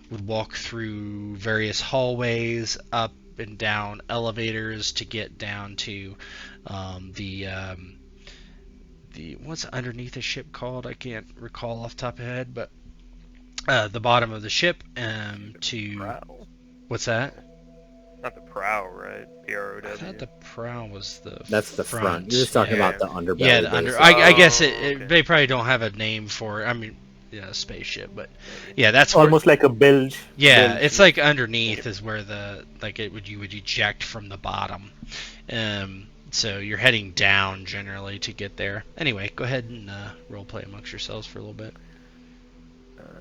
Speaker 1: would walk through various hallways, up and down elevators to get down to the what's underneath the ship called? I can't recall off the top of my head, but the bottom of the ship to
Speaker 3: Prow.
Speaker 1: what's that?
Speaker 3: Not the prow, right?
Speaker 1: I thought the prow was the
Speaker 2: That's the front. You're just talking
Speaker 3: Yeah.
Speaker 2: about the underbelly.
Speaker 1: Yeah, the under.
Speaker 2: basically.
Speaker 1: I guess
Speaker 3: okay.
Speaker 1: they probably don't have a name for. I mean, yeah, spaceship, but yeah, that's where,
Speaker 5: Almost like a bilge.
Speaker 1: yeah,
Speaker 5: bilge.
Speaker 1: it's like underneath is where the you would eject from the bottom. So you're heading down generally to get there. Anyway, go ahead and roleplay amongst yourselves for a little bit.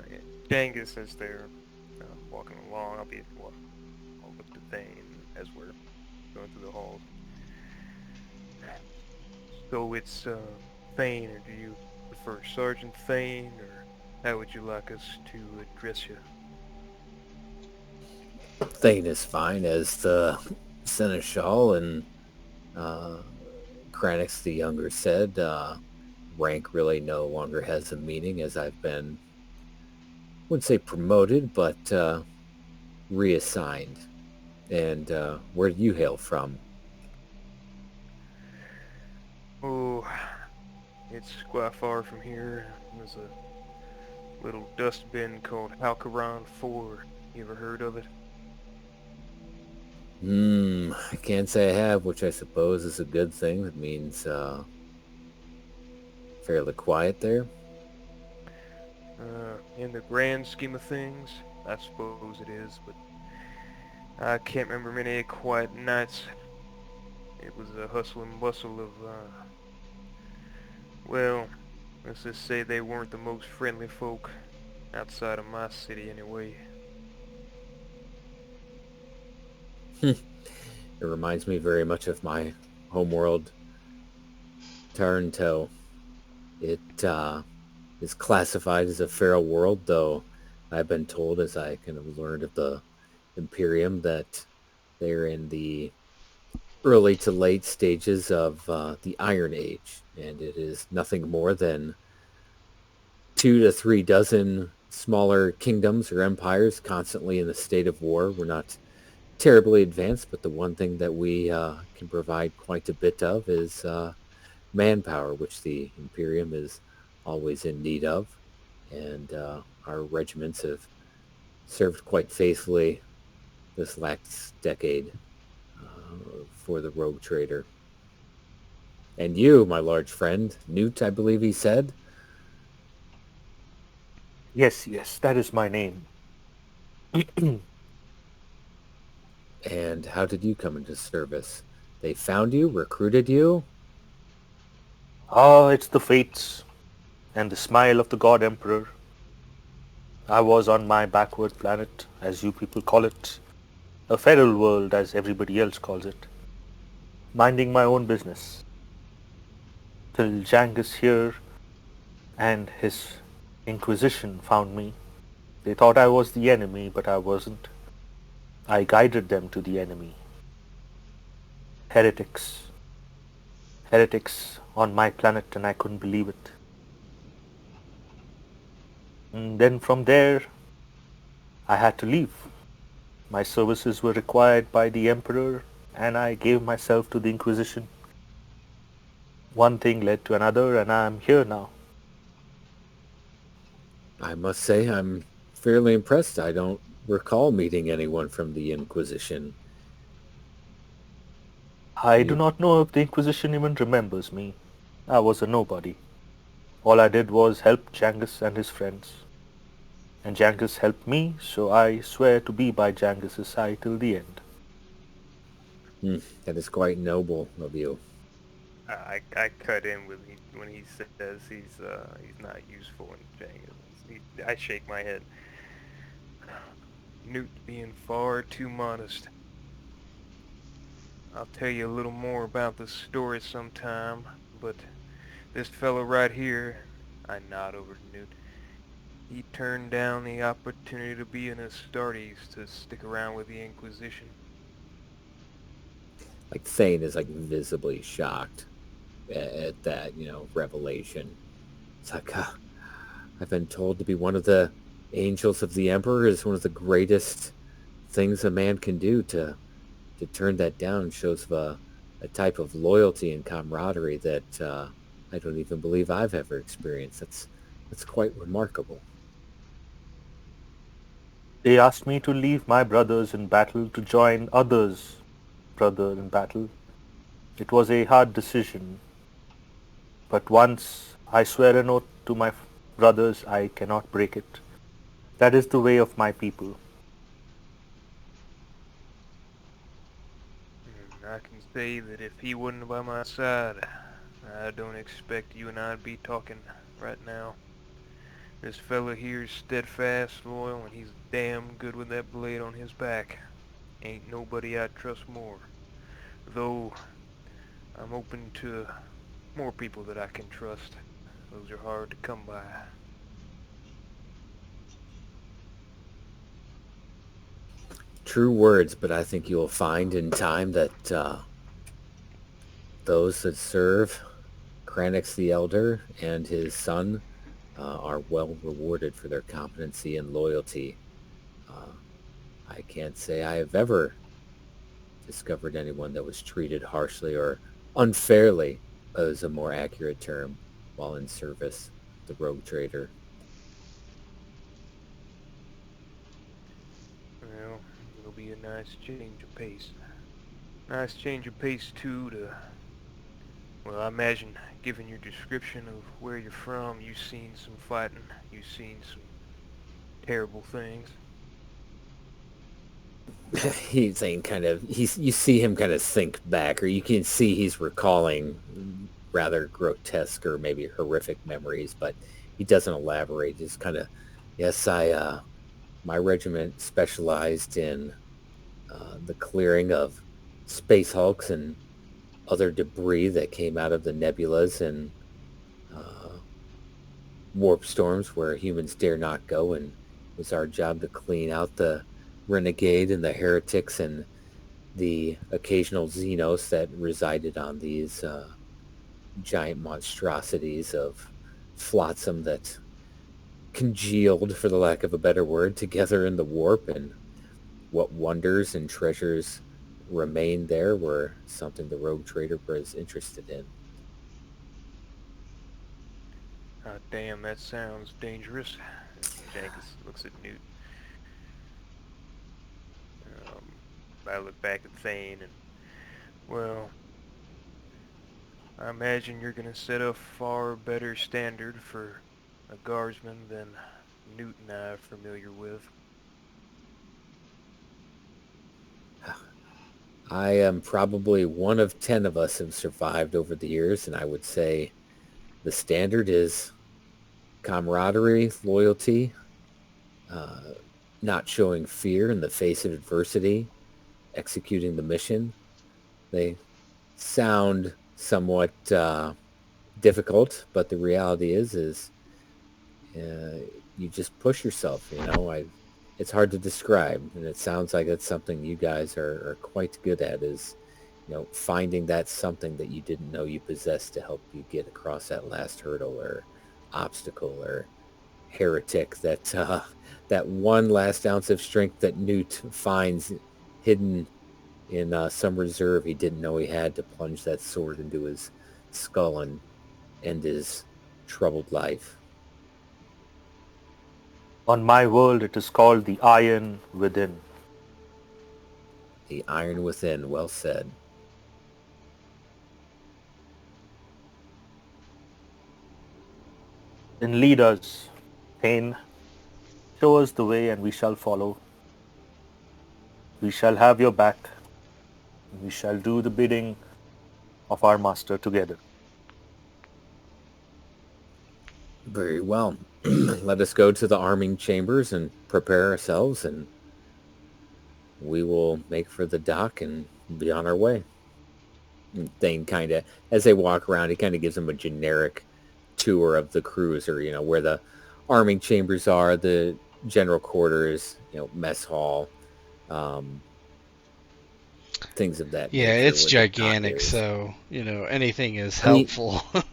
Speaker 3: Yeah. Djangus, as they're walking along, I'll look to Thane as we're going through the halls. So it's Thane, or do you prefer Sergeant Thane, or how would you like us to address you?
Speaker 2: Thane is fine as the Seneschal, and Kranix the Younger said, rank really no longer has a meaning, as I've been, wouldn't say promoted, but reassigned. And where do you hail from?
Speaker 3: Oh, it's quite far from here. There's a little dustbin called Halcaron 4. You ever heard of it?
Speaker 2: I can't say I have, which I suppose is a good thing. That means fairly quiet there.
Speaker 3: In the grand scheme of things, I suppose it is, but I can't remember many quiet nights. It was a hustle and bustle of, well, let's just say they weren't the most friendly folk outside of my city anyway.
Speaker 2: It reminds me very much of my homeworld, Taranto. It is classified as a feral world, though I've been told, as I kind of learned of the Imperium, that they're in the early to late stages of the Iron Age, and it is nothing more than 2 to 3 dozen smaller kingdoms or empires constantly in a state of war. We're not terribly advanced, but the one thing that we can provide quite a bit of is manpower, which the Imperium is always in need of, and our regiments have served quite faithfully this last decade for the rogue trader. And you, my large friend, Newt, I believe he said.
Speaker 5: Yes, yes, that is my name.
Speaker 2: And how did you come into service? They found you, recruited you?
Speaker 5: Ah, it's the fates and the smile of the God Emperor. I was on my backward planet, as you people call it, a feral world as everybody else calls it, minding my own business, till Djangus here and his Inquisition found me. They thought I was the enemy, but I wasn't. I guided them to the enemy. Heretics. Heretics on my planet, and I couldn't believe it. And then from there, I had to leave. My services were required by the Emperor, and I gave myself to the Inquisition. One thing led to another, and I'm here now.
Speaker 2: I must say I'm fairly impressed. I don't recall meeting anyone from the Inquisition.
Speaker 5: I do
Speaker 2: You,
Speaker 5: not know if the Inquisition even remembers me. I was a nobody. All I did was help Djangus and his friends. And Djangus helped me, so I swear to be by Djangus' side till the end.
Speaker 2: that is quite noble of you.
Speaker 3: I cut in with when he says he's not useful in Django. I shake my head. Newt being far too modest. I'll tell you a little more about the story sometime, but this fellow right here, I nod over to Newt, he turned down the opportunity to be an Astartes to stick around with the Inquisition.
Speaker 2: Like Thane is like visibly shocked at that, revelation. It's like, I've been told to be one of the angels of the Emperor is one of the greatest things a man can do. To turn that down shows a type of loyalty and camaraderie that I don't even believe I've ever experienced. That's quite remarkable.
Speaker 5: They asked me to leave my brothers in battle to join others' brother in battle. It was a hard decision, but once I swear an oath to my brothers, I cannot break it. That is the way of my people.
Speaker 3: And I can say that if he wasn't by my side, I don't expect you and I'd be talking right now. This fella here's steadfast, loyal, and he's damn good with that blade on his back. Ain't nobody I'd trust more. Though, I'm open to more people that I can trust. Those are hard to come by.
Speaker 2: True words, but I think you'll find in time that those that serve Cranix the Elder and his son are well rewarded for their competency and loyalty. Uh, I can't say I have ever discovered anyone that was treated harshly or unfairly, is a more accurate term, while in service, the rogue trader.
Speaker 3: Well, it'll be a nice change of pace. Nice change of pace, too, well, I imagine, given your description of where you're from, you've seen some fighting, you've seen some terrible things.
Speaker 2: He's saying you see him kind of think back, or you can see he's recalling rather grotesque or maybe horrific memories, but he doesn't elaborate. He's kind of, yes, my regiment specialized in the clearing of space hulks and other debris that came out of the nebulas and warp storms where humans dare not go, and it was our job to clean out the renegade and the heretics and the occasional Xenos that resided on these giant monstrosities of flotsam that congealed, for the lack of a better word, together in the warp, and what wonders and treasures remained there were something the rogue trader was interested in.
Speaker 3: Damn, that sounds dangerous. Djangus looks at Newt. I look back at Thane and, well, I imagine you're gonna set a far better standard for a guardsman than Newt and I are familiar with.
Speaker 2: I am probably one of 10 of us have survived over the years, and I would say the standard is camaraderie, loyalty, not showing fear in the face of adversity, executing the mission. They sound somewhat difficult, but the reality is you just push yourself. It's hard to describe, and it sounds like it's something you guys are quite good at. Is finding that something that you didn't know you possessed to help you get across that last hurdle or obstacle or heretic, that one last ounce of strength that Newt finds hidden in some reserve he didn't know he had to plunge that sword into his skull and end his troubled life.
Speaker 5: On my world, it is called the Iron Within.
Speaker 2: The iron within, well said.
Speaker 5: Then lead us, Thane. Show us the way and we shall follow. We shall have your back. We shall do the bidding of our master together.
Speaker 2: Very well. Let us go to the arming chambers and prepare ourselves, and we will make for the dock and be on our way. And Thane kind of, as they walk around, he kind of gives them a generic tour of the cruiser, where the arming chambers are, the general quarters, mess hall, things of that
Speaker 1: Yeah,
Speaker 2: nature,
Speaker 1: it's
Speaker 2: where the dock
Speaker 1: gigantic,
Speaker 2: is.
Speaker 1: so, anything is
Speaker 2: I mean,
Speaker 1: helpful.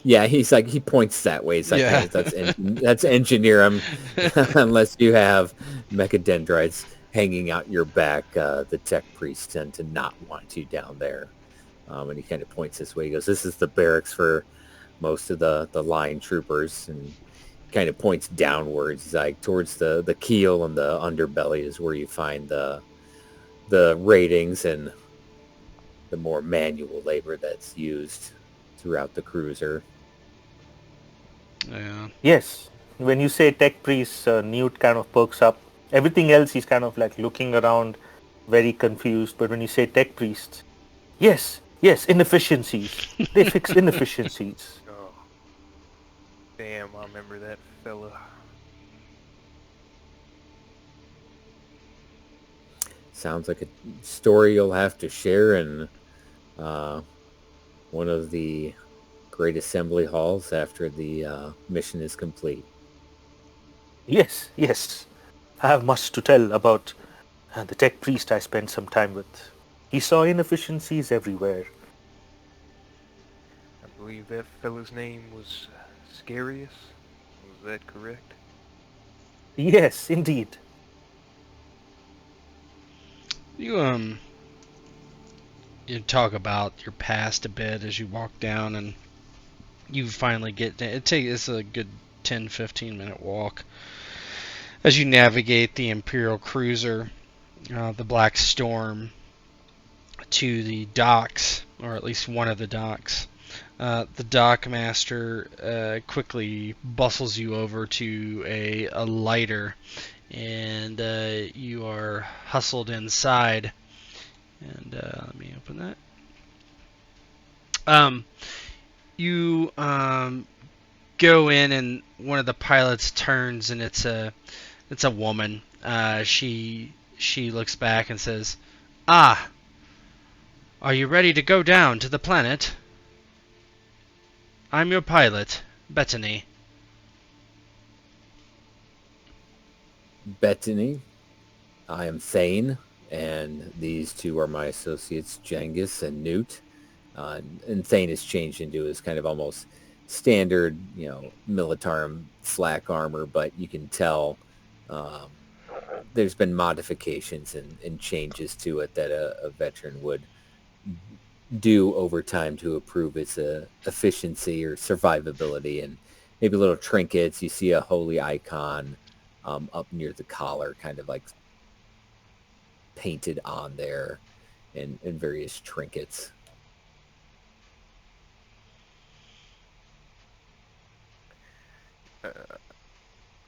Speaker 2: Yeah, he points that way. It's like,
Speaker 1: Yeah.
Speaker 2: "Hey, that's engineer 'em," unless you have mechadendrites hanging out your back. The tech priests tend to not want you down there. And he kind of points this way. He goes, "This is the barracks for most of the line troopers," and kind of points downwards. He's like, towards the keel and the underbelly is where you find the ratings and the more manual labor that's used throughout the cruiser.
Speaker 1: Yeah.
Speaker 5: Yes, when you say tech priests, Newt kind of perks up. Everything else he's kind of like looking around, very confused. But when you say tech priests, yes, inefficiencies. They fix inefficiencies.
Speaker 3: Oh, damn, I remember that fella.
Speaker 2: Sounds like a story you'll have to share in one of the great assembly halls after the mission is complete.
Speaker 5: Yes. I have much to tell about the tech priest I spent some time with. He saw inefficiencies everywhere.
Speaker 3: I believe that fella's name was Scarius. Was that correct?
Speaker 5: Yes, indeed.
Speaker 1: You talk about your past a bit as you walk down, and you finally get it's a good 10-15 minute walk as you navigate the Imperial cruiser, the Black Storm, to the docks, or at least one of the docks. The dock master quickly bustles you over to a lighter, and you are hustled inside. And let me open that. You go in, and one of the pilots turns, and it's a woman. She looks back and says, "Ah, are you ready to go down to the planet? I'm your pilot, Bettany."
Speaker 2: Bettany, I am Thane, and these two are my associates, Djangus and Newt. And Thane has changed into his kind of almost standard, militarum flak armor, but you can tell there's been modifications and changes to it that a veteran would do over time to improve its efficiency or survivability, and maybe little trinkets. You see a holy icon up near the collar, kind of like painted on there, and various trinkets.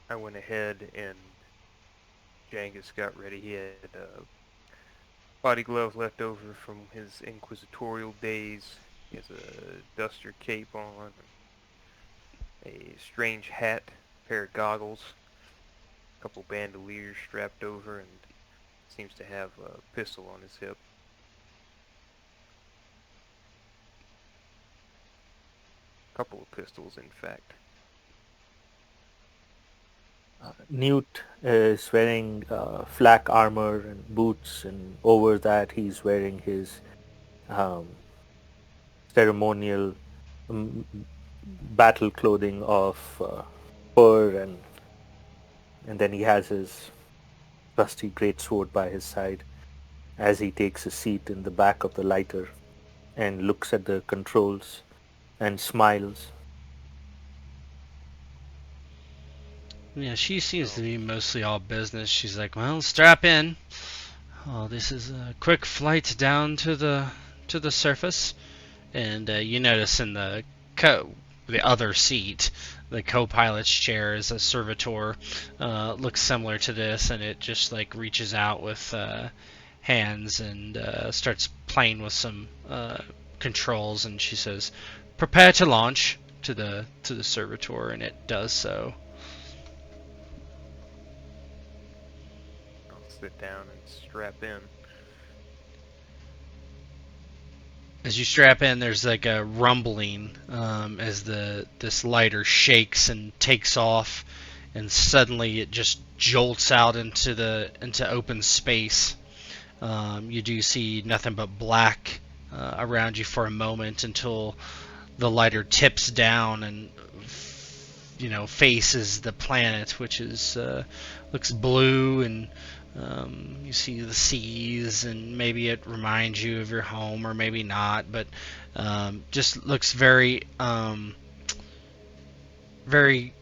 Speaker 3: I went ahead and Djangus got ready. He had body glove left over from his inquisitorial days. He has a duster cape on, a strange hat, a pair of goggles, a couple bandoliers strapped over, and seems to have a pistol on his hip. A couple of pistols, in fact.
Speaker 5: Newt is wearing flak armor and boots, and over that he's wearing his ceremonial battle clothing of fur, and then he has his rusty greatsword by his side as he takes a seat in the back of the lighter and looks at the controls and smiles.
Speaker 1: Yeah, she seems to be mostly all business. She's like, well, strap in. Oh, this is a quick flight down to the surface. And you notice in the other seat, the co-pilot's chair is a servitor. Looks similar to this, and it just like reaches out with hands and starts playing with some controls. And she says, "Prepare to launch," to the servitor, and it does so.
Speaker 3: Sit down and strap in.
Speaker 1: As you strap in, there's like a rumbling as this lighter shakes and takes off, and suddenly it just jolts out into open space. You do see nothing but black around you for a moment until the lighter tips down and faces the planet, which is looks blue, and you see the seas, and maybe it reminds you of your home, or maybe not, but just looks very, very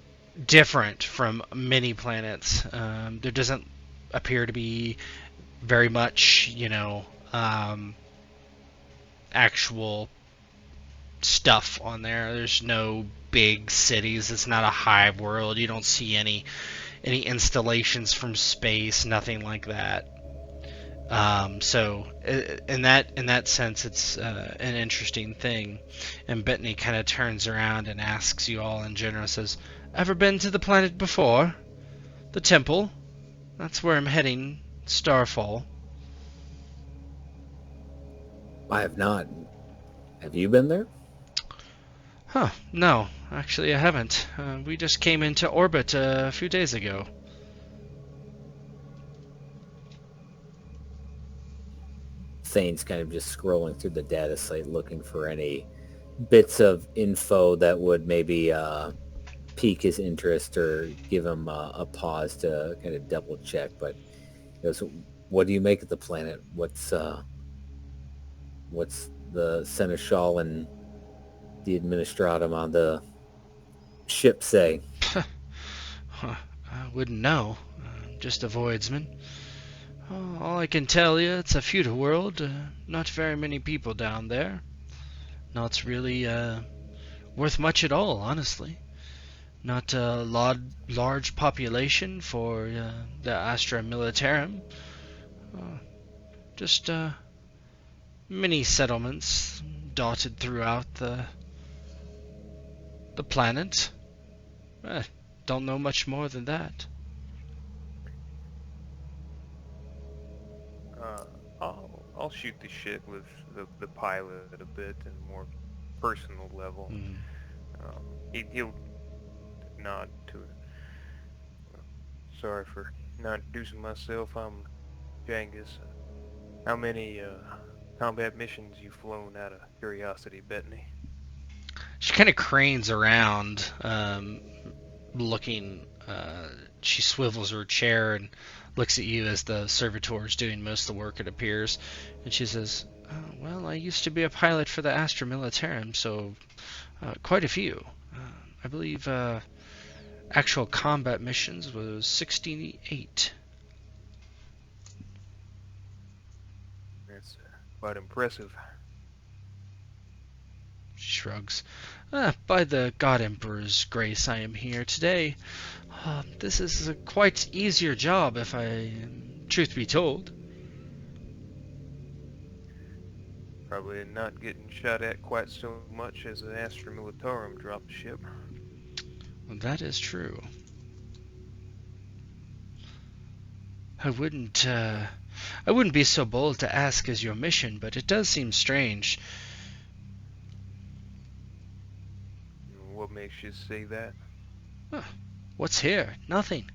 Speaker 1: different from many planets. There doesn't appear to be very much, actual stuff on there. There's no big cities. It's not a hive world. You don't see any installations from space, nothing like that. So in that sense, it's an interesting thing. And Bettany kind of turns around and asks you all in general, says, "Ever been to the planet before? The temple? That's where I'm heading. Starfall."
Speaker 2: I have not. Have you been there?
Speaker 1: Huh, no, actually I haven't. We just came into orbit a few days ago.
Speaker 2: Thane's kind of just scrolling through the data site looking for any bits of info that would maybe pique his interest or give him a pause to kind of double check. But so what do you make of the planet? What's the Seneschal and the Administratum on the ship say?
Speaker 1: I wouldn't know. Just a voidsman. All I can tell you, it's a feudal world. Not very many people down there. Not really worth much at all, honestly. Not a large population for the Astra Militarum. Just many settlements dotted throughout the planet. Don't know much more than that.
Speaker 3: I'll shoot the shit with the pilot a bit and more personal level. He'll nod to it. Sorry for not introducing myself. I'm Djangus. How many combat missions you flown out of curiosity, Bettany?
Speaker 1: She kind of cranes around, looking. She swivels her chair and looks at you as the servitor is doing most of the work, it appears. And she says, well, I used to be a pilot for the Astra Militarum, so quite a few. I believe actual combat missions was 68.
Speaker 3: That's quite impressive.
Speaker 1: Shrugs. By the God Emperor's grace, I am here today. This is a quite easier job, if truth be told.
Speaker 3: Probably not getting shot at quite so much as an Astra Militarum dropship.
Speaker 1: Well, that is true. I wouldn't be so bold to ask as your mission, but it does seem strange.
Speaker 3: What makes you say that?
Speaker 1: What's here? Nothing.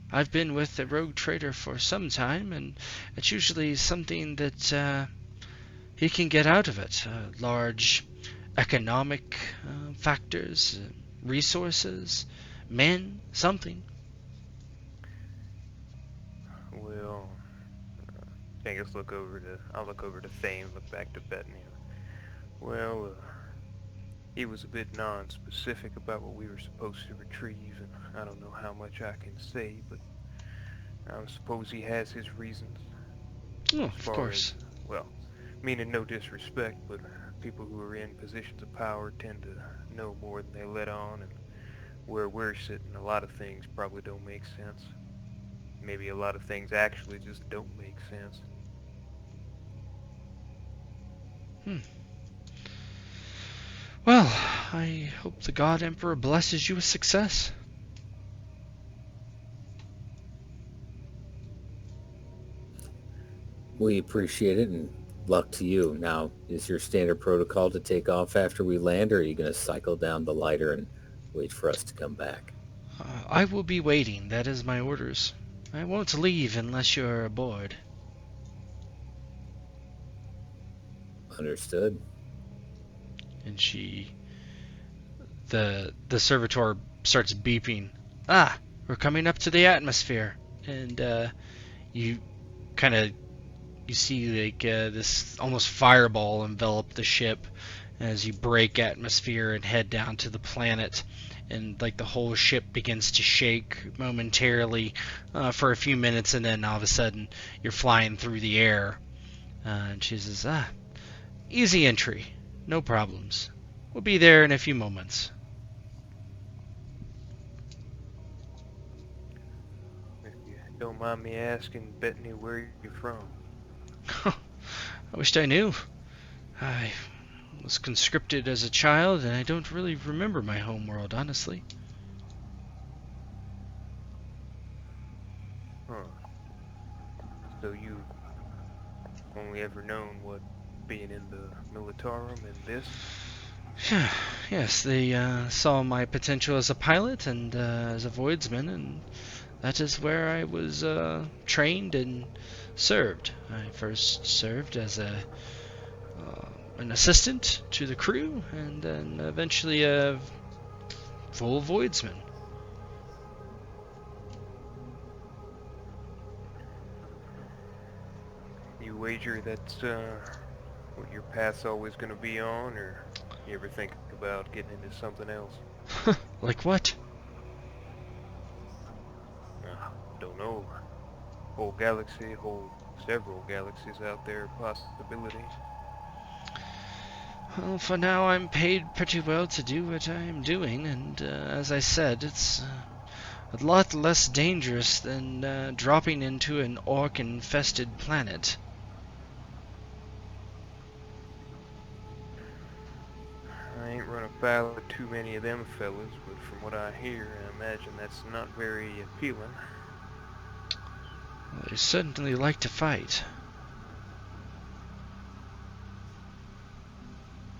Speaker 1: I've been with the rogue trader for some time, and it's usually something that he can get out of it. Large economic factors, resources, men, something.
Speaker 3: Well, Djangus I'll look over to Thane, look back to Bethany. Well, he was a bit non-specific about what we were supposed to retrieve, and I don't know how much I can say, but I suppose he has his reasons.
Speaker 1: Oh, of course.
Speaker 3: Well, meaning no disrespect, but people who are in positions of power tend to know more than they let on, and where we're sitting, a lot of things probably don't make sense. Maybe a lot of things actually just don't make sense.
Speaker 1: Well, I hope the God Emperor blesses you with success.
Speaker 2: We appreciate it, and luck to you. Now, is your standard protocol to take off after we land, or are you going to cycle down the lighter and wait for us to come back?
Speaker 1: I will be waiting. That is my orders. I won't leave unless you're aboard.
Speaker 2: Understood.
Speaker 1: And the servitor starts beeping. We're coming up to the atmosphere. And you see like this almost fireball envelop the ship as you break atmosphere and head down to the planet. And like the whole ship begins to shake momentarily for a few minutes, and then all of a sudden you're flying through the air. And she says, easy entry, no problems. We'll be there in a few moments.
Speaker 3: If you don't mind me asking, Bethany, where you're from?
Speaker 1: I wished I knew. I was conscripted as a child, and I don't really remember my home world, honestly.
Speaker 3: Huh. So you've only ever known what being in the Militarum and this?
Speaker 1: Yes, they saw my potential as a pilot and as a voidsman, and that is where I was trained and served. I first served as an assistant to the crew, and then eventually a full voidsman.
Speaker 3: You wager that's what your path's always going to be on, or you ever think about getting into something else?
Speaker 1: Like what?
Speaker 3: Don't know. Whole galaxy, several galaxies out there, possibility.
Speaker 1: Well, for now I'm paid pretty well to do what I'm doing, and as I said, it's a lot less dangerous than dropping into an orc-infested planet.
Speaker 3: I ain't run afoul of too many of them fellas, but from what I hear, I imagine that's not very appealing.
Speaker 1: Well, they certainly like to fight.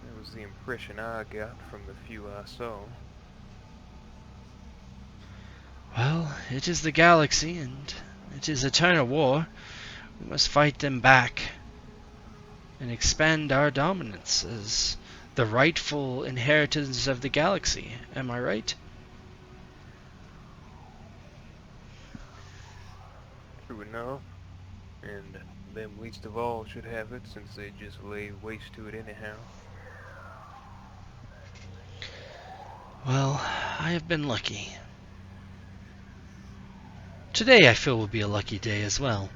Speaker 3: That was the impression I got from the few I saw.
Speaker 1: Well, it is the galaxy, and it is eternal war. We must fight them back and expand our dominance as the rightful inheritors of the galaxy. Am I right?
Speaker 3: True enough. And them least of all should have it, since they just lay waste to it anyhow.
Speaker 1: Well, I have been lucky. Today I feel will be a lucky day as well.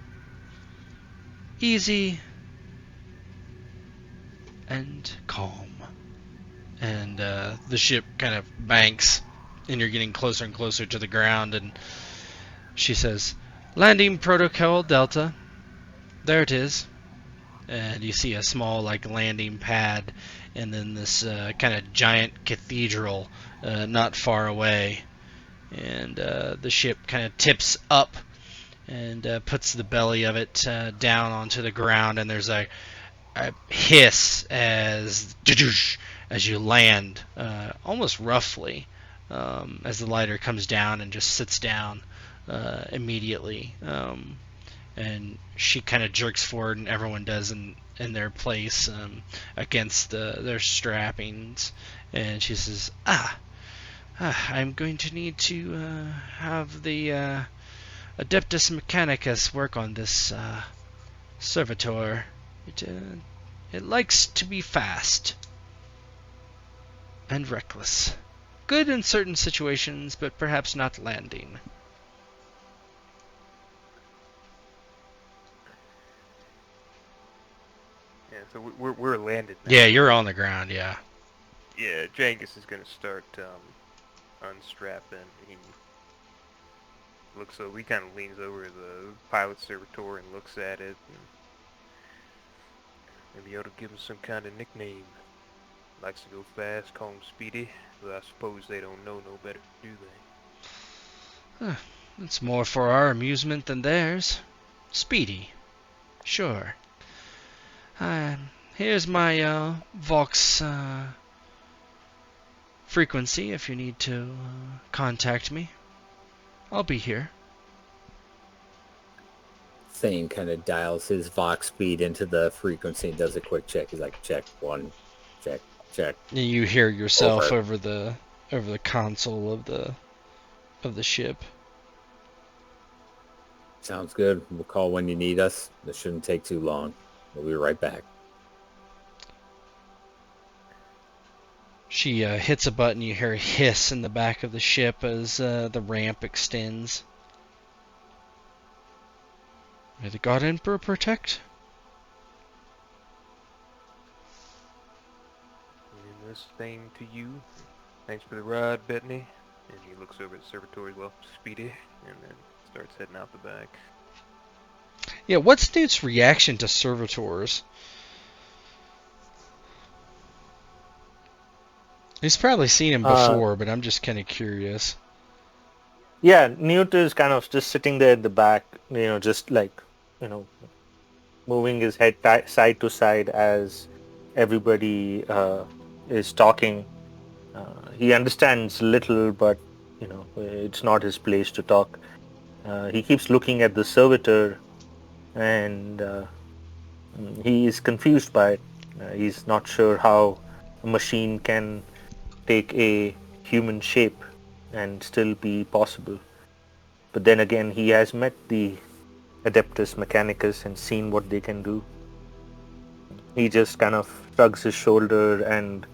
Speaker 1: Easy and calm. And the ship kind of banks, and you're getting closer and closer to the ground, and she says, "Landing Protocol Delta. There it is." And you see a small landing pad, and then this kind of giant cathedral not far away. And the ship kind of tips up and puts the belly of it down onto the ground, and there's a hiss as you land, almost roughly, as the lighter comes down and just sits down immediately. And she kind of jerks forward, and everyone does in their place against their strappings. And she says, I'm going to need to have the Adeptus Mechanicus work on this servitor. It likes to be fast and reckless. Good in certain situations, but perhaps not landing.
Speaker 3: Yeah, so we're landed now.
Speaker 1: Yeah, you're on the ground, yeah.
Speaker 3: Yeah, Djangus is gonna start unstrapping. He looks over. He kind of leans over the pilot servitor and looks at it. And maybe you ought to give him some kind of nickname. Likes to go fast, call him Speedy. But I suppose they don't know no better, do they?
Speaker 1: It's more for our amusement than theirs. Speedy. Sure. Here's my Vox frequency if you need to contact me. I'll be here.
Speaker 2: Thane kind of dials his Vox speed into the frequency and does a quick check. He's like, check one, check.
Speaker 1: And you hear yourself
Speaker 2: Over.
Speaker 1: over the console of the ship.
Speaker 2: Sounds good. We'll call when you need us. This shouldn't take too long. We'll be right back.
Speaker 1: She hits a button. You hear a hiss in the back of the ship as the ramp extends. May the God Emperor protect.
Speaker 3: And this thing to you. Thanks for the ride, Bettany. And he looks over at the servitor as well, Speedy, and then starts heading out the back.
Speaker 1: Yeah, what's Newt's reaction to servitors? He's probably seen him before, but I'm just kind of curious.
Speaker 5: Yeah, Newt is kind of just sitting there at the back, just moving his head side to side as everybody is talking. He understands little, but it's not his place to talk. He keeps looking at the servitor, and he is confused by it. He's not sure how a machine can take a human shape and still be possible. But then again, he has met the Adeptus Mechanicus and seen what they can do. He just kind of shrugs his shoulder and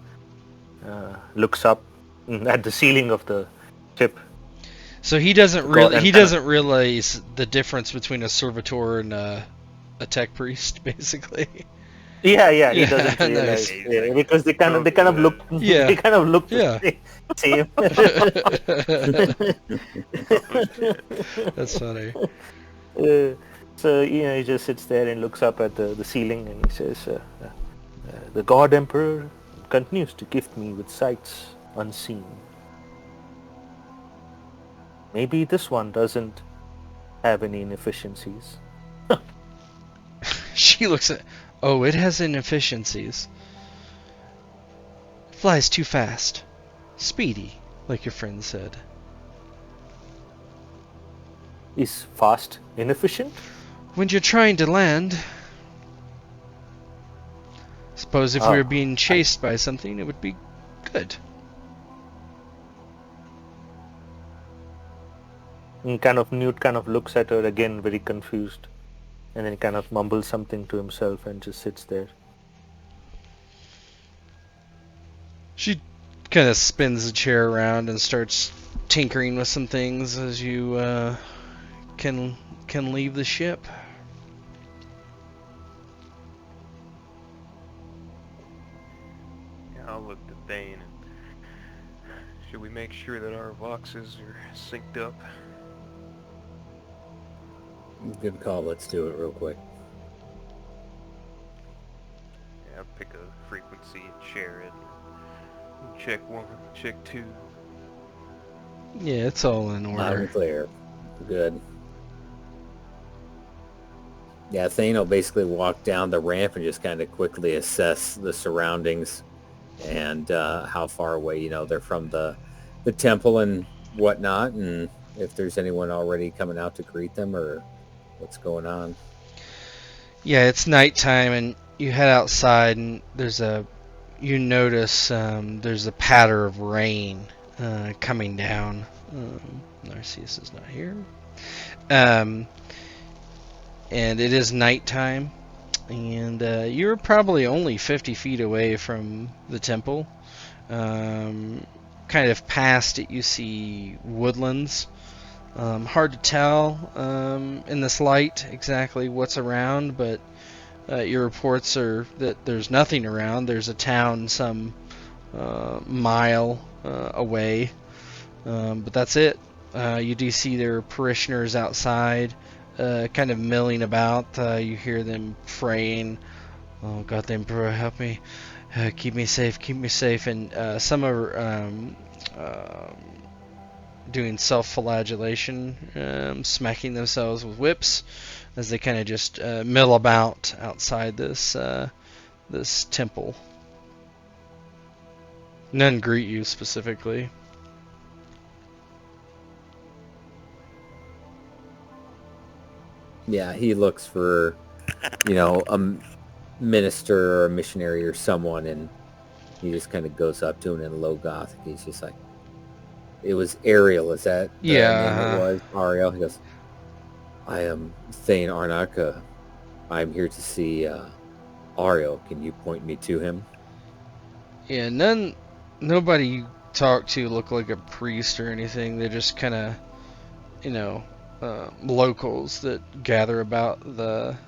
Speaker 5: looks up at the ceiling of the ship.
Speaker 1: So he doesn't realize the difference between a servitor and a tech priest, basically.
Speaker 5: Yeah, he
Speaker 1: Yeah,
Speaker 5: doesn't realize
Speaker 3: nice.
Speaker 5: because they kind of look
Speaker 1: Yeah.
Speaker 5: they kind of look
Speaker 1: Yeah.
Speaker 5: the same.
Speaker 1: That's funny.
Speaker 5: So he just sits there and looks up at the ceiling, and he says, "The God Emperor continues to gift me with sights unseen. Maybe this one doesn't have any inefficiencies."
Speaker 1: She looks at... Oh, it has inefficiencies. It flies too fast. Speedy, like your friend said.
Speaker 5: Is fast inefficient?
Speaker 1: When you're trying to land... Suppose if we were being chased by something, it would be good.
Speaker 5: And Newt kind of looks at her again, very confused. And then he kind of mumbles something to himself and just sits there.
Speaker 1: She kind of spins the chair around and starts tinkering with some things as you can leave the ship.
Speaker 3: Yeah, I'll look to Thane. Should we make sure that our boxes are synced up?
Speaker 2: Good call. Let's do it real quick.
Speaker 3: Yeah, pick a frequency and share it. Check 1, check 2.
Speaker 1: Yeah, it's all in
Speaker 2: Loud and
Speaker 1: order.
Speaker 2: clear. Good. Yeah, Thane will basically walk down the ramp and just kind of quickly assess the surroundings and how far away, they're from the temple and whatnot, and if there's anyone already coming out to greet them or what's going on.
Speaker 1: Yeah, it's nighttime and you head outside and you notice there's a patter of rain coming down. Narcissus is not here. And it is nighttime, and you're probably only 50 feet away from the temple. Kind of past it, you see woodlands. Hard to tell in this light exactly what's around, but your reports are that there's nothing around. There's a town some mile away, but that's it. You do see their parishioners outside, kind of milling about. You hear them praying, "Oh, God, the Emperor, help me, keep me safe, keep me safe." And some are doing self-flagellation, smacking themselves with whips as they kind of just mill about outside this temple. None greet you specifically.
Speaker 2: Yeah, he looks for, a minister or a missionary or someone, and he just kind of goes up to him in low Gothic. He's just like, it was Ariel, is that the name it was? Ariel. He goes, I am Thane Arnak. I'm here to see Ariel. Can you point me to him?
Speaker 1: Yeah, nobody you talk to look like a priest or anything. They're just kind of, locals that gather about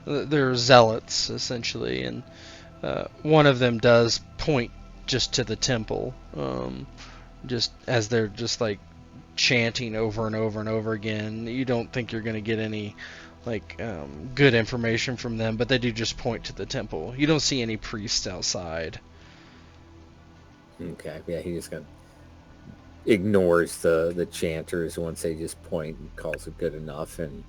Speaker 1: they're zealots essentially, and one of them does point just to the temple, just as they're just like chanting over and over and over again. You don't think you're going to get any good information from them, but they do just point to the temple. You don't see any priests outside.
Speaker 2: Okay, yeah, he just kind of ignores the chanters once they just point and calls it good enough, and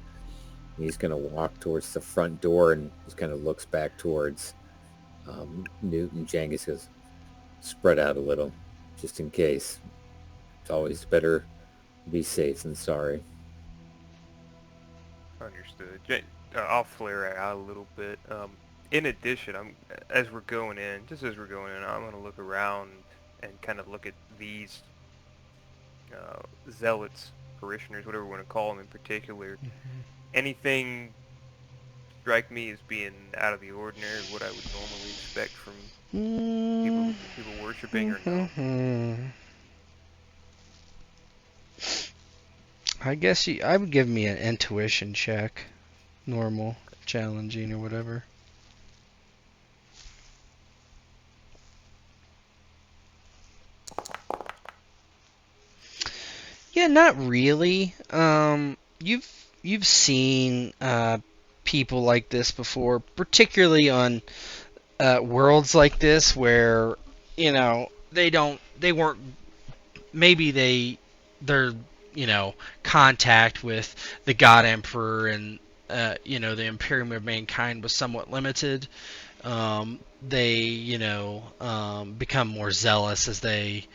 Speaker 2: he's going to walk towards the front door and just kind of looks back towards Newt and Djangus. Goes, spread out a little, just in case. It's always better to be safe than sorry.
Speaker 3: Understood. I'll flare it out a little bit. In addition, as we're going in, I'm going to look around and kind of look at these zealots, parishioners, whatever we want to call them in particular. Anything strike me as being out of the ordinary, what I would normally expect from people worshiping, or no?
Speaker 1: I guess I would give me an intuition check. Normal, challenging, or whatever. Yeah, not really. You've seen people like this before, particularly on worlds like this where they weren't, maybe their contact with the God Emperor and the Imperium of mankind was somewhat limited. They become more zealous as they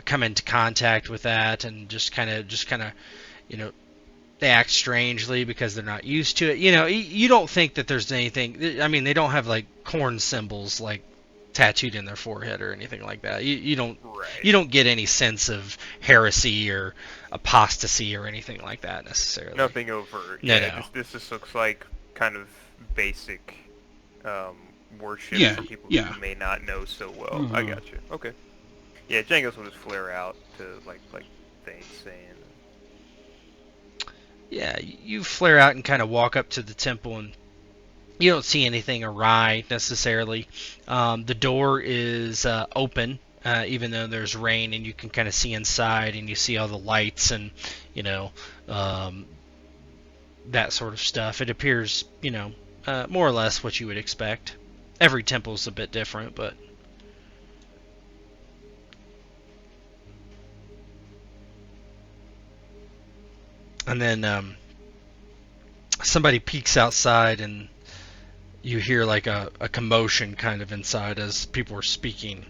Speaker 1: come into contact with that, and just kind of they act strangely because they're not used to it. You don't think that there's anything. I mean, they don't have like corn symbols like tattooed in their forehead or anything like that. You don't get any sense of heresy or apostasy or anything like that necessarily.
Speaker 3: Nothing overt.
Speaker 1: No,
Speaker 3: Yeah,
Speaker 1: no.
Speaker 3: This just looks like kind of basic worship for people who may not know so well. I got you. Okay. Yeah, Djangus will just flare out to like Thane's saying.
Speaker 1: Yeah, you flare out and kind of walk up to the temple, and you don't see anything awry necessarily. The door is open, even though there's rain, and you can kind of see inside, and you see all the lights and um, that sort of stuff. It appears, more or less what you would expect. Every temple's a bit different, but and then somebody peeks outside, and you hear like a commotion kind of inside as people are speaking,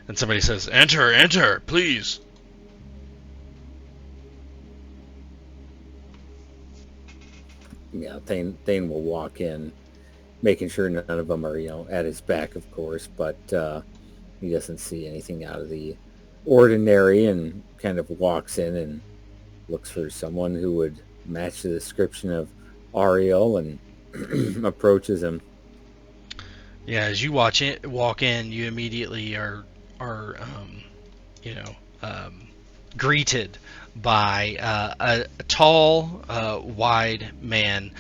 Speaker 1: and somebody says, "Enter, enter, please."
Speaker 2: Yeah, Thane will walk in, making sure none of them are, at his back, of course, but he doesn't see anything out of the ordinary, and kind of walks in and looks for someone who would match the description of Ariel, and approaches him.
Speaker 1: Yeah, as you walk in, you immediately are greeted by a tall, wide man,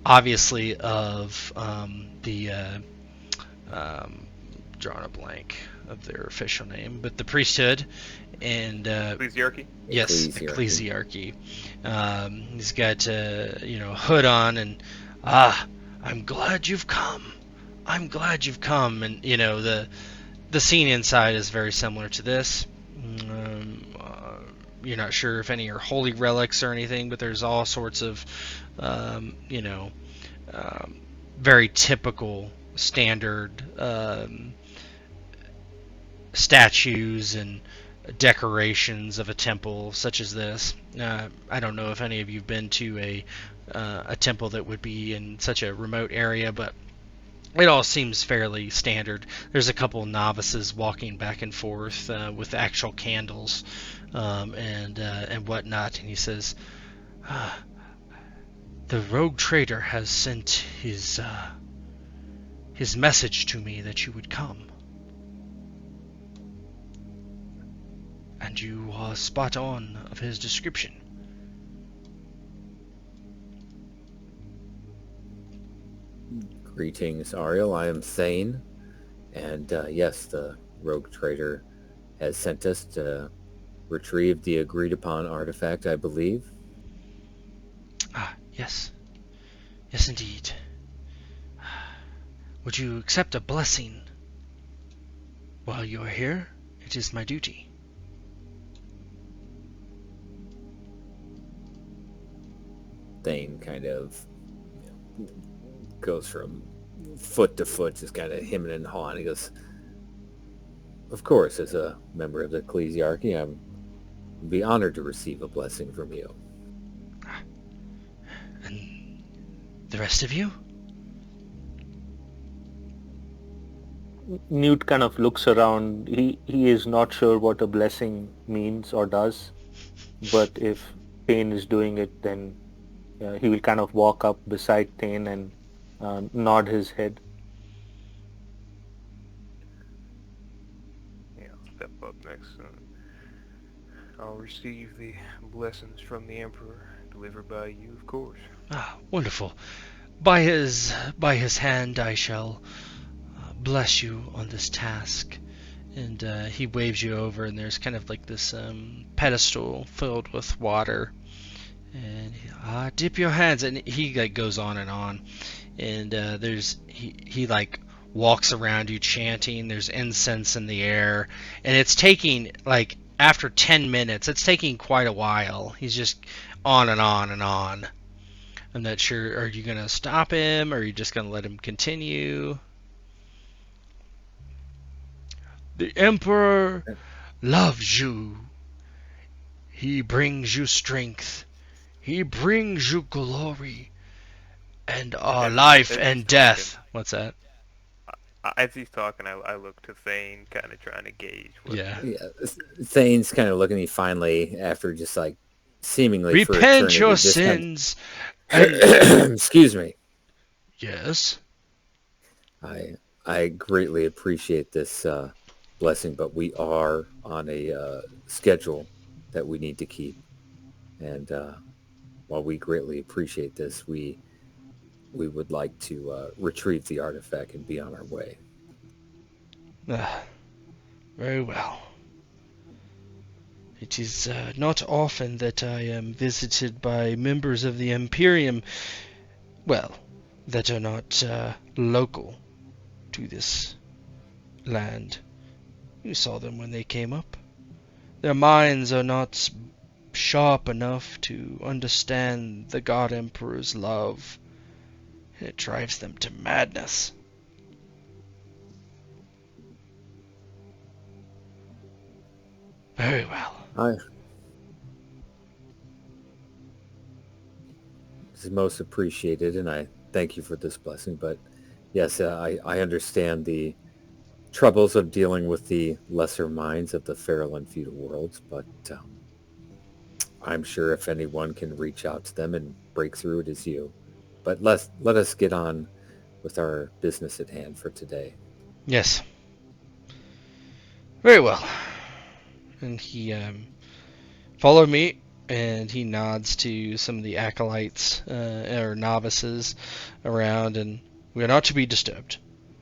Speaker 1: obviously of drawing a blank of their official name, but the priesthood and
Speaker 3: Ecclesiarchy?
Speaker 1: yes, ecclesiarchy. He's got hood on, and I'm glad you've come. I'm glad you've come, and the scene inside is very similar to this. You're not sure if any are holy relics or anything, but there's all sorts of, very typical, standard statues and decorations of a temple such as this. I don't know if any of you've been to a temple that would be in such a remote area, but it all seems fairly standard. There's a couple of novices walking back and forth with actual candles and whatnot, and he says, "The rogue trader has sent his message to me that you would come, and you are spot on of his description."
Speaker 2: Greetings, Ariel. I am Thane, and yes, the rogue trader has sent us to retrieve the agreed-upon artifact, I believe.
Speaker 1: Yes. Yes, indeed. Would you accept a blessing while you are here? It is my duty.
Speaker 2: Thane kind of goes from foot to foot, just kind of hemming and hawing. He goes, "Of course, as a member of the ecclesiarchy, I'd be honored to receive a blessing from you."
Speaker 1: And the rest of you?
Speaker 5: Newt kind of looks around. He is not sure what a blessing means or does, but if Thane is doing it, then he will kind of walk up beside Thane and nod his head.
Speaker 3: Yeah, I'll step up next. I'll receive the blessings from the Emperor, delivered by you, of course.
Speaker 1: Wonderful. By his hand I shall bless you on this task. And he waves you over, and there's kind of like this pedestal filled with water. And dip your hands, and he like goes on and on. And he like walks around you chanting. There's incense in the air, and it's taking like after 10 minutes. It's taking quite a while. He's just on and on and on. I'm not sure. Are you gonna stop him, or are you just gonna let him continue? The Emperor loves you. He brings you strength. He brings you glory. And our life and death.
Speaker 3: Talking,
Speaker 1: What's that?
Speaker 3: as he's talking, I look to Thane, kind of trying to gauge.
Speaker 1: Yeah.
Speaker 2: Thane's kind of looking at me finally after just like seemingly
Speaker 1: Repent
Speaker 2: for
Speaker 1: your
Speaker 2: eternity,
Speaker 1: sins.
Speaker 2: Excuse me.
Speaker 1: Yes.
Speaker 2: I greatly appreciate this blessing, but we are on a schedule that we need to keep. And while we greatly appreciate this, we would like to retrieve the artifact and be on our way.
Speaker 1: Very well. It is not often that I am visited by members of the Imperium, well, that are not local to this land. You saw them when they came up. Their minds are not sharp enough to understand the God Emperor's love. It drives them to madness. Very well.
Speaker 2: This is most appreciated, and I thank you for this blessing. But yes, I understand the troubles of dealing with the lesser minds of the feral and feudal worlds, but I'm sure if anyone can reach out to them and break through, it is you. But let us get on with our business at hand for today.
Speaker 1: Yes. Very well. And he followed me, and he nods to some of the acolytes or novices around, and we are not to be disturbed.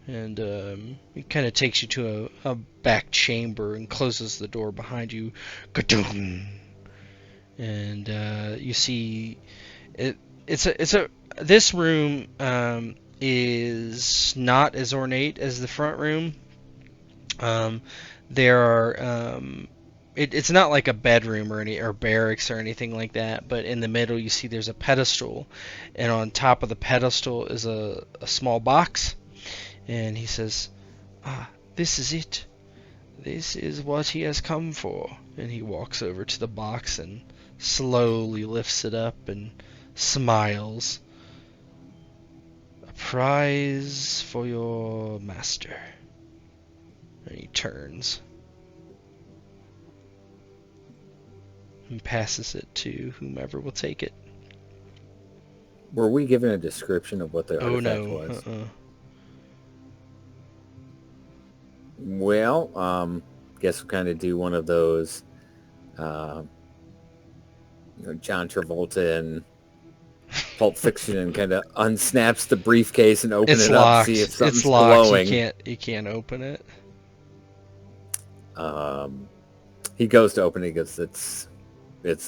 Speaker 1: And he kind of takes you to a back chamber and closes the door behind you. Ka-doom! And you see this room is not as ornate as the front room. There are it's not like a bedroom or barracks or anything like that, but in the middle you see there's a pedestal, and on top of the pedestal is a small box, and he says, this is it. This is what he has come for. And he walks over to the box and slowly lifts it up and smiles. A prize for your master. And he turns and passes it to whomever will take it.
Speaker 2: Were we given a description of what the artifact was? Well, guess we'll kind of do one of those, John Travolta and Pulp Fiction, and kind of unsnaps the briefcase and opens it
Speaker 1: locked.
Speaker 2: up, see if something's
Speaker 1: It's locked.
Speaker 2: glowing.
Speaker 1: You can't open it.
Speaker 2: He goes to open it. He goes, it's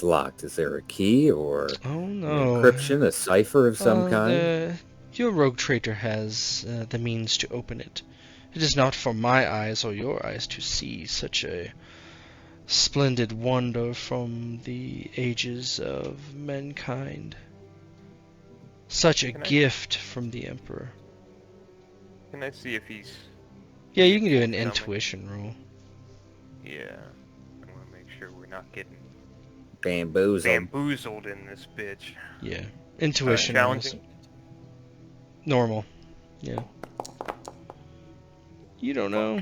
Speaker 2: locked. Is there a key or an encryption, a cipher of some kind?
Speaker 1: Your rogue traitor has the means to open it. It is not for my eyes or your eyes to see such a splendid wonder from the ages of mankind. Such a gift from the Emperor.
Speaker 3: Can I see if he's...
Speaker 1: Yeah, you can do an intuition roll.
Speaker 3: Yeah. I want to make sure we're not getting
Speaker 2: Bamboozled
Speaker 3: in this bitch.
Speaker 1: Yeah. Intuition rolls.
Speaker 3: Challenging?
Speaker 1: Normal. Yeah. You don't know.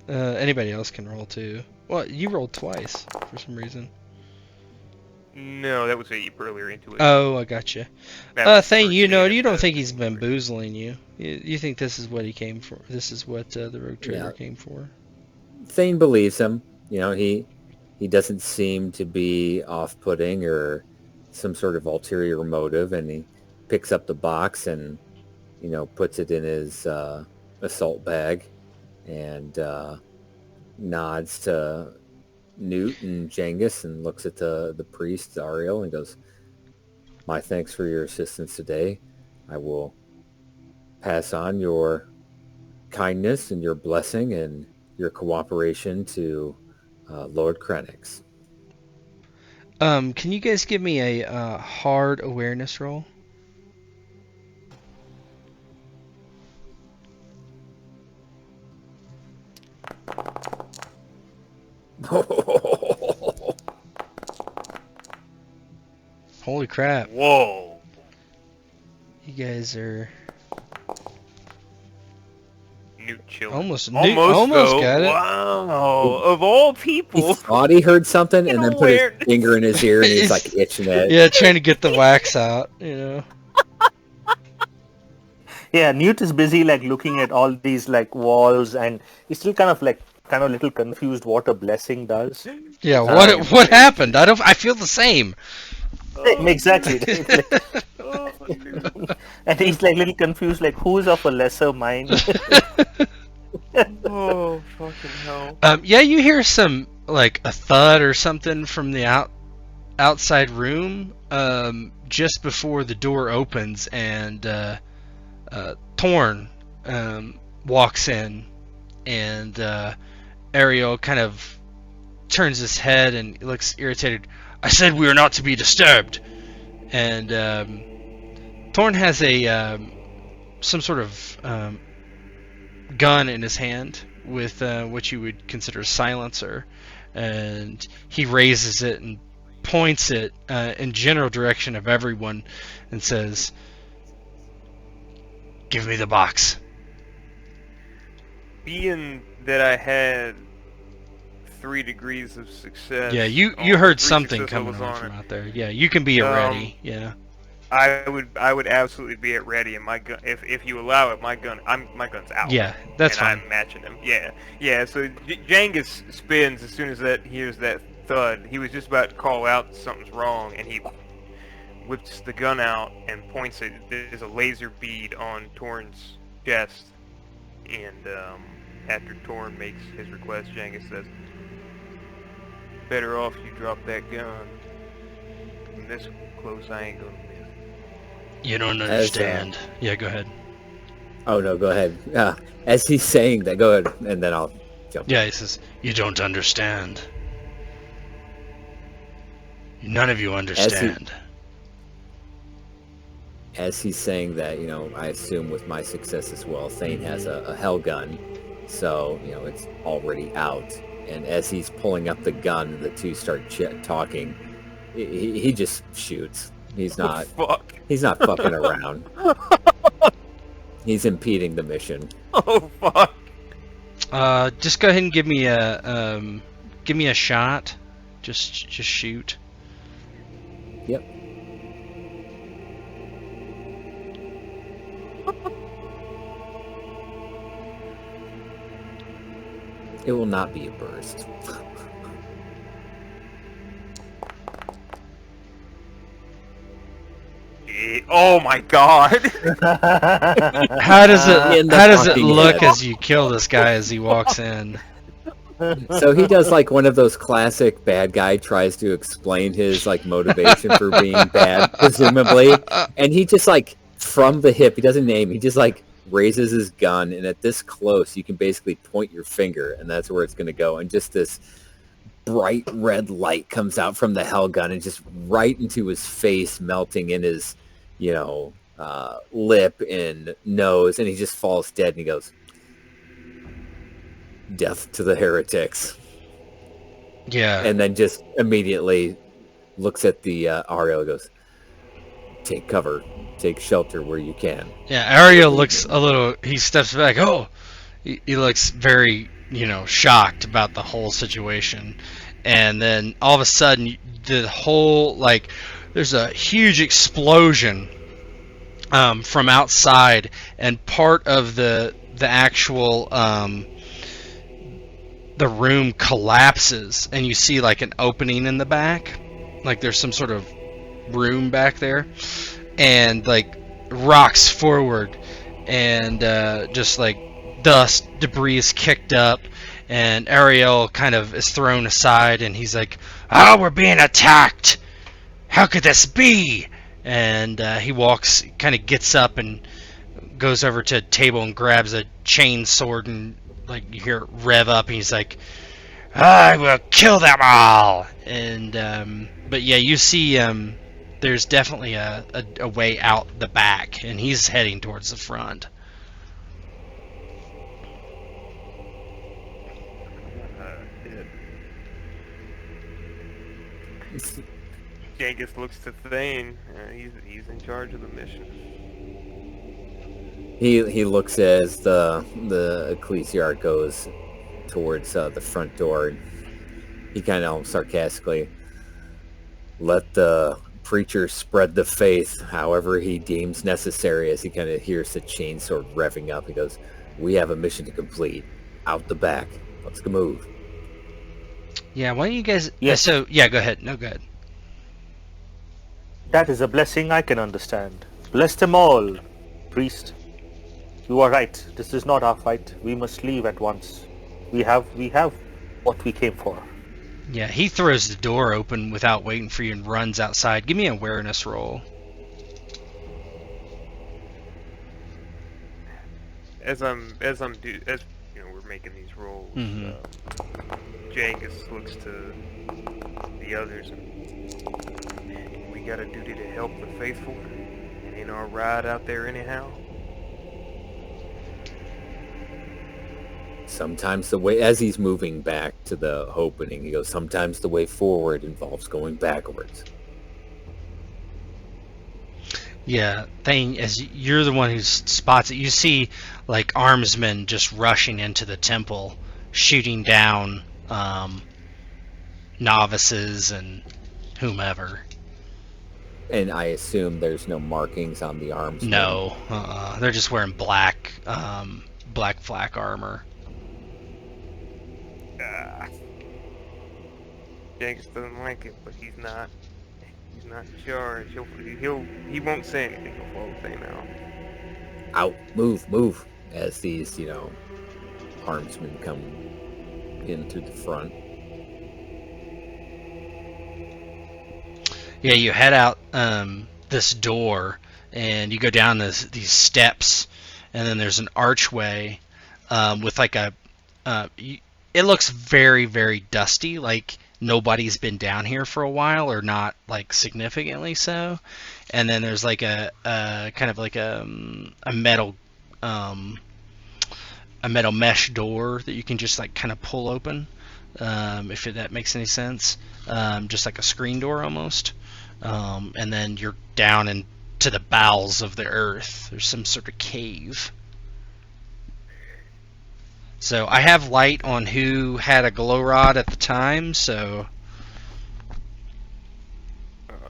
Speaker 1: Anybody else can roll too. Well, you rolled twice for some reason.
Speaker 3: No, that was earlier intuition.
Speaker 1: Oh, I gotcha. Thane, you don't think he's bamboozling you. You think this is what he came for. This is what the rogue trader came for.
Speaker 2: Thane believes him. He doesn't seem to be off-putting or some sort of ulterior motive, and he picks up the box and, puts it in his assault bag and nods to Newt and Djangus and looks at the priest, Ariel, and goes, my thanks for your assistance today. I will pass on your kindness and your blessing and your cooperation to Lord Krenix.
Speaker 1: Can you guys give me a hard awareness roll? Holy crap.
Speaker 3: Whoa.
Speaker 1: You guys are...
Speaker 3: Newt chilled.
Speaker 1: Almost
Speaker 3: though.
Speaker 1: got it.
Speaker 3: Wow. Of all
Speaker 2: He
Speaker 3: people.
Speaker 2: thought he heard something and then put his
Speaker 3: Weird.
Speaker 2: finger in his ear and he's like itching it.
Speaker 1: Yeah, trying to get the wax out,
Speaker 5: Yeah, Newt is busy looking at all these walls, and he's still kind of kind of a little confused what a blessing does.
Speaker 1: Yeah,
Speaker 5: Um,
Speaker 1: what happened? I feel the same.
Speaker 5: Exactly. It's like-
Speaker 3: Oh, dude.
Speaker 5: and he's like a little confused, like who's of a lesser mind?
Speaker 3: Oh, fucking hell.
Speaker 1: Yeah, you hear some like a thud or something from the outside room just before the door opens, and Thorn walks in, and Ariel kind of turns his head and looks irritated. I said we are not to be disturbed. And Thorn has a some sort of gun in his hand with what you would consider a silencer, and he raises it and points it in general direction of everyone and says, "Give me the box."
Speaker 3: Being that I had 3 degrees of success.
Speaker 1: Yeah, you
Speaker 3: all
Speaker 1: heard
Speaker 3: 3
Speaker 1: something
Speaker 3: success
Speaker 1: coming
Speaker 3: levels
Speaker 1: on
Speaker 3: on
Speaker 1: from
Speaker 3: it,
Speaker 1: out there. Yeah, you can be at ready. Yeah.
Speaker 3: I would absolutely be at ready, and my gun, if you allow it, my gun's out.
Speaker 1: Yeah, that's
Speaker 3: and
Speaker 1: fine.
Speaker 3: I'm matching him. Yeah. So Djangus spins as soon as hears that thud. He was just about to call out something's wrong, and he whips the gun out and points it. There's a laser bead on Torn's chest, and after Torn makes his request, Djangus says, "Better off you drop that gun. From this close, I ain't gonna miss."
Speaker 1: You don't
Speaker 2: As,
Speaker 1: understand. Yeah, go ahead.
Speaker 2: Oh no, go ahead. As he's saying that, go ahead, and then I'll jump.
Speaker 1: Yeah, he says, "You don't understand. None of you understand."
Speaker 2: As he's saying that, I assume with my success as well, Thane has a hell gun, so it's already out. And as he's pulling up the gun, the two start talking. He just shoots. He's not.
Speaker 3: Fuck.
Speaker 2: He's not fucking around. He's impeding the mission.
Speaker 3: Oh fuck.
Speaker 1: Just go ahead and give me a shot. Just shoot.
Speaker 2: Yep. It will not be a burst.
Speaker 3: Oh my god.
Speaker 1: How does
Speaker 2: In
Speaker 1: it
Speaker 2: the
Speaker 1: how does it
Speaker 2: fucking
Speaker 1: look
Speaker 2: head.
Speaker 1: as you kill this guy as he walks in?
Speaker 2: So he does like one of those classic bad guy tries to explain his like motivation for being bad, presumably, and he just like from the hip, he doesn't aim, he just like raises his gun, and at this close you can basically point your finger and that's where it's going to go, and just this bright red light comes out from the hell gun and just right into his face, melting in his lip and nose, and he just falls dead, and he goes, "Death to the heretics."
Speaker 1: Yeah.
Speaker 2: And then just immediately looks at the Ariel and goes, "Take cover, take shelter where you can."
Speaker 1: Yeah, Ariel looks a little. He steps back. Oh, he looks very, shocked about the whole situation. And then all of a sudden, the whole there's a huge explosion from outside, and part of the actual the room collapses, and you see like an opening in the back, like there's some sort of room back there, and like rocks forward, and just like dust, debris is kicked up, and Ariel kind of is thrown aside, and he's like, "Oh, we're being attacked! How could this be?" And he walks, kind of gets up and goes over to a table and grabs a chain sword, and like you hear it rev up, and he's like, "I will kill them all!" And but yeah, you see there's definitely a way out the back, and he's heading towards the front.
Speaker 3: Djangus looks to Thane. He's in charge of the mission.
Speaker 2: He looks as the ecclesiarch goes towards the front door. He kind of sarcastically, "Let the preacher spread the faith however he deems necessary," as he kind of hears the chainsword revving up. He goes, "We have a mission to complete. Out the back. What's the move?
Speaker 1: Yeah, why don't you guys...
Speaker 5: Yes.
Speaker 1: So, yeah, go ahead. No, go ahead.
Speaker 5: That is a blessing I can understand. Bless them all, priest. You are right. This is not our fight. We must leave at once. We have what we came for.
Speaker 1: Yeah, he throws the door open without waiting for you and runs outside. Give me an awareness roll.
Speaker 3: As you know, we're making these rolls.
Speaker 1: Mhm.
Speaker 3: Djangus looks to the others. And we got a duty to help the faithful. It ain't our ride out there anyhow.
Speaker 2: Sometimes the way, as he's moving back to the opening, he goes, sometimes the way forward involves going backwards.
Speaker 1: Yeah, Thane, as you're the one who spots it, you see like armsmen just rushing into the temple, shooting down novices and whomever.
Speaker 2: And I assume there's no markings on the arms.
Speaker 1: No, they're just wearing black flak armor.
Speaker 3: Djangus doesn't like it, but he's not in charge. He won't say anything before the thing now.
Speaker 2: Out, move, as these, armsmen come in through the front.
Speaker 1: Yeah, you head out this door, and you go down these steps, and then there's an archway with like it looks very, very dusty, like nobody's been down here for a while, or not like significantly so. And then there's like a kind of like a metal mesh door that you can just like kind of pull open, if that makes any sense. Just like a screen door almost. And then you're down into the bowels of the earth. There's some sort of cave. So I have light on who had a glow rod at the time, so...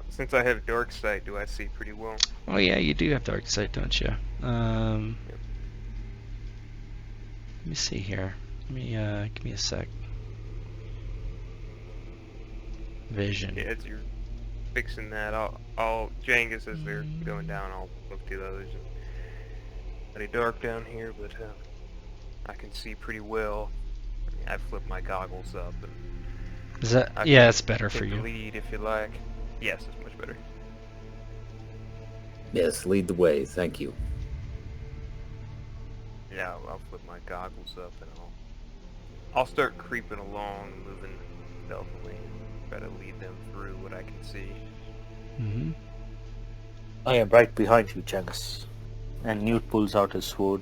Speaker 3: Since I have dark sight, do I see pretty well?
Speaker 1: Oh yeah, you do have dark sight, don't you? Let me see here. Let me give me a sec. Vision.
Speaker 3: Yeah, as you're fixing that, I'll Djangus, as they're going down, I'll look to the others. Pretty dark down here, but I can see pretty well. I flip my goggles up, and
Speaker 1: Is that?
Speaker 3: I
Speaker 1: Yeah,
Speaker 3: can
Speaker 1: it's better for
Speaker 3: take the
Speaker 1: you.
Speaker 3: lead if you like. Yes, it's much better.
Speaker 2: Yes, lead the way, thank you.
Speaker 3: Yeah, I'll flip my goggles up, and I'll start creeping along, moving stealthily, try to lead them through what I can see.
Speaker 1: Mm-hmm.
Speaker 5: I am right behind you, Djangus. And Newt pulls out his sword.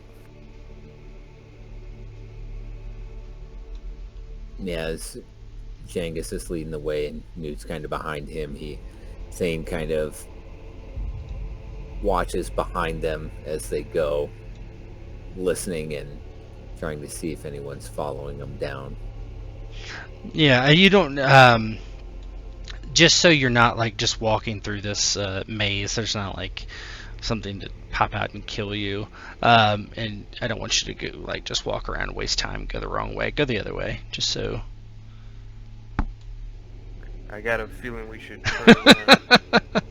Speaker 2: Yeah, as Djangus is leading the way and Newt's kind of behind him, Thane kind of watches behind them as they go, listening and trying to see if anyone's following them down.
Speaker 1: Yeah, you don't. Just so you're not like just walking through this maze. There's not like something to pop out and kill you. And I don't want you to go like just walk around and waste time, go the wrong way. Go the other way, just so.
Speaker 3: I got a feeling we should turn around.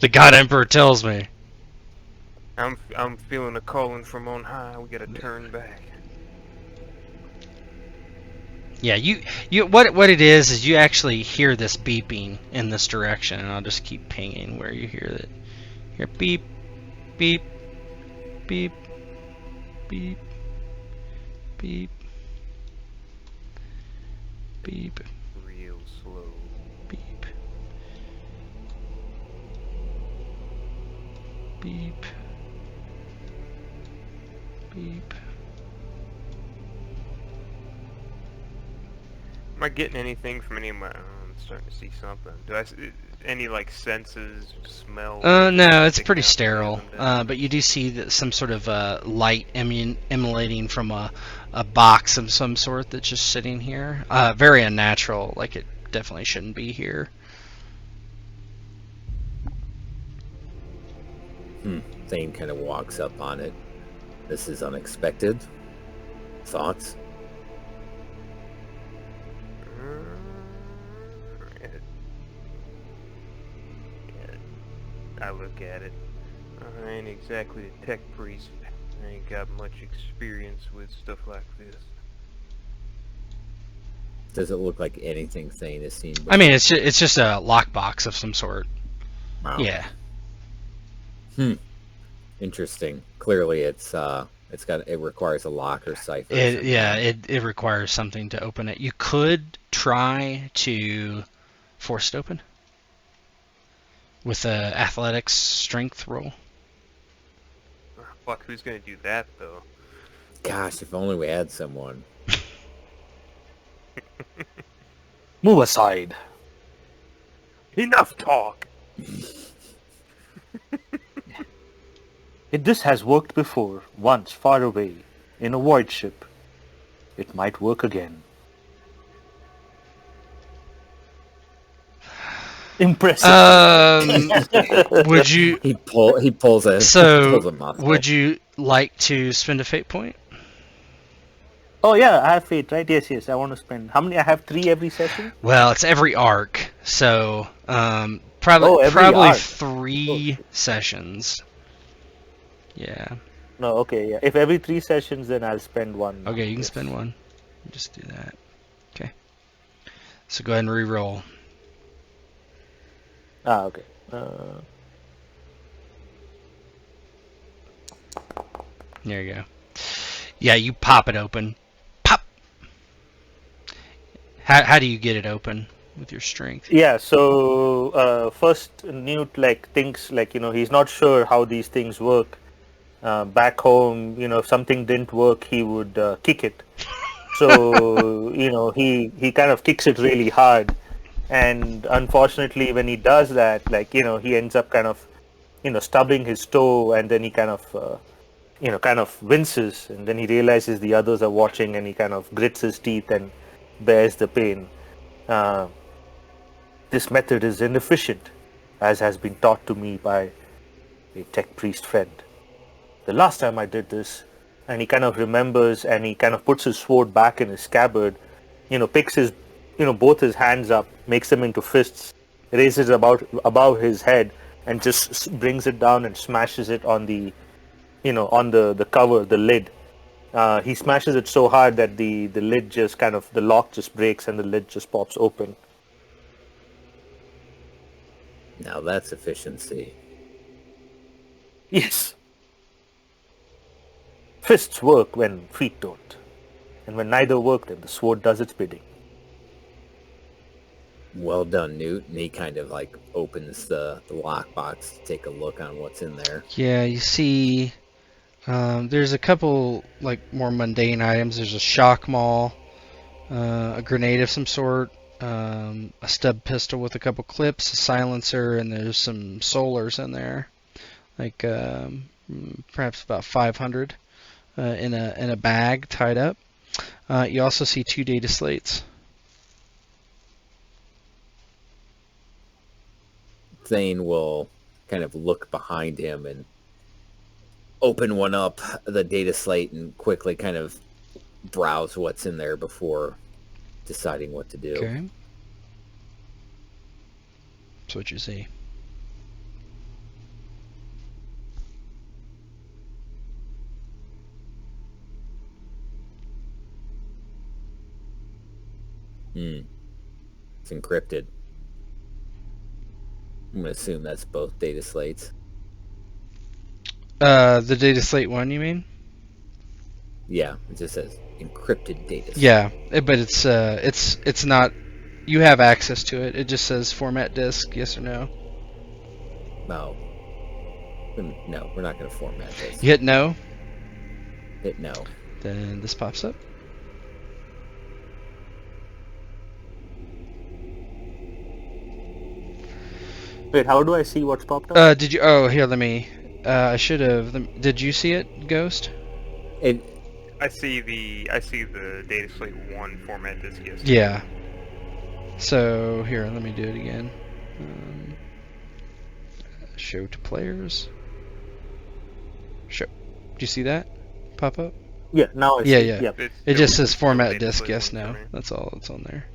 Speaker 1: The God Emperor tells me.
Speaker 3: I'm feeling a calling from on high. We gotta turn back.
Speaker 1: Yeah, you what it is you actually hear this beeping in this direction, and I'll just keep pinging where you hear it. Hear beep, beep, beep, beep, beep, beep,
Speaker 3: Real slow.
Speaker 1: beep, beep, beep.
Speaker 3: Am I getting anything from any of my... I'm starting to see something. Do I... Any, like, senses, smell?
Speaker 1: No, it's
Speaker 3: sticking
Speaker 1: pretty
Speaker 3: out
Speaker 1: sterile.
Speaker 3: from them?
Speaker 1: But you do see that some sort of light emanating from a box of some sort that's just sitting here. Very unnatural. Like it definitely shouldn't be here.
Speaker 2: Thane kind of walks up on it. This is unexpected. Thoughts?
Speaker 3: I look at it. I ain't exactly a tech priest. I ain't got much experience with stuff like this.
Speaker 2: Does it look like anything Thane has seen before?
Speaker 1: I mean, it's just a lockbox of some sort.
Speaker 2: Wow.
Speaker 1: Yeah.
Speaker 2: Interesting. Clearly, it requires a lock or cipher. or something.
Speaker 1: It requires something to open it. You could try to force it open with a athletics strength roll.
Speaker 3: Fuck, who's gonna do that though?
Speaker 2: Gosh, if only we had someone.
Speaker 5: Move aside.
Speaker 3: Enough talk!
Speaker 5: This has worked before, once far away, in a void ship. It might work again. Impressive.
Speaker 1: Would you?
Speaker 2: He pulls a muscle.
Speaker 1: Would you like to spend a fate point?
Speaker 5: Oh yeah, I have fate, right? Yes. I want to spend. How many? I have 3 every session.
Speaker 1: Well, it's every arc, so
Speaker 5: every
Speaker 1: probably
Speaker 5: arc.
Speaker 1: 3 sessions. Yeah.
Speaker 5: No, okay, yeah. If every 3 sessions, then I'll spend 1.
Speaker 1: Okay, you can
Speaker 5: Yes.
Speaker 1: spend 1. Just do that. Okay. So go ahead and re-roll.
Speaker 5: Okay.
Speaker 1: There you go. Yeah, you pop it open. Pop. How do you get it open with your strength?
Speaker 5: Yeah. So first, Newt thinks he's not sure how these things work. Back home, if something didn't work, he would kick it. So he kind of kicks it really hard, and unfortunately, when he does that, he ends up kind of stubbing his toe, and then he kind of winces, and then he realizes the others are watching, and he kind of grits his teeth and bears the pain. This method is inefficient, as has been taught to me by a tech priest friend. The last time I did this, and he kind of remembers, and he kind of puts his sword back in his scabbard, picks his, both his hands up, makes them into fists, raises it above his head, and just brings it down and smashes it on the the cover, the lid. He smashes it so hard that the lid just the lock just breaks and the lid just pops open.
Speaker 2: Now that's efficiency.
Speaker 5: Yes. Fists work when feet don't. And when neither work, then the sword does its bidding.
Speaker 2: Well done, Newt. And he kind of opens the lockbox to take a look on what's in there.
Speaker 1: Yeah, you see, there's a couple more mundane items. There's a shock maul, a grenade of some sort, a stub pistol with a couple clips, a silencer, and there's some solars in there, perhaps about 500 in a bag tied up. You also see 2 data slates.
Speaker 2: Thane will kind of look behind him and open one up, the data slate, and quickly kind of browse what's in there before deciding what to do.
Speaker 1: Okay. That's what you see.
Speaker 2: It's encrypted. I'm going to assume that's both data slates.
Speaker 1: The data slate 1, you mean?
Speaker 2: Yeah, it just says encrypted data slate.
Speaker 1: Yeah, but it's not. You have access to it. It just says format disk, yes or no.
Speaker 2: No. No, we're not going to format this.
Speaker 1: You hit no.
Speaker 2: Hit no.
Speaker 1: Then this pops up.
Speaker 5: Wait, how do I see what's popped up?
Speaker 1: Did you? Oh, here. Let me. I should have. Did you see it, Ghost?
Speaker 3: I see the data slate 1 format disk. Yes.
Speaker 1: Yeah. So here, let me do it again. Show to players. Show. Do you see that pop up?
Speaker 5: Yeah, now I see.
Speaker 1: Yeah.
Speaker 5: Yep.
Speaker 1: It just says
Speaker 3: no
Speaker 1: format
Speaker 3: data
Speaker 1: disk.
Speaker 3: slate
Speaker 1: Yes,
Speaker 3: 1 for
Speaker 1: no.
Speaker 3: me.
Speaker 1: That's all that's on there.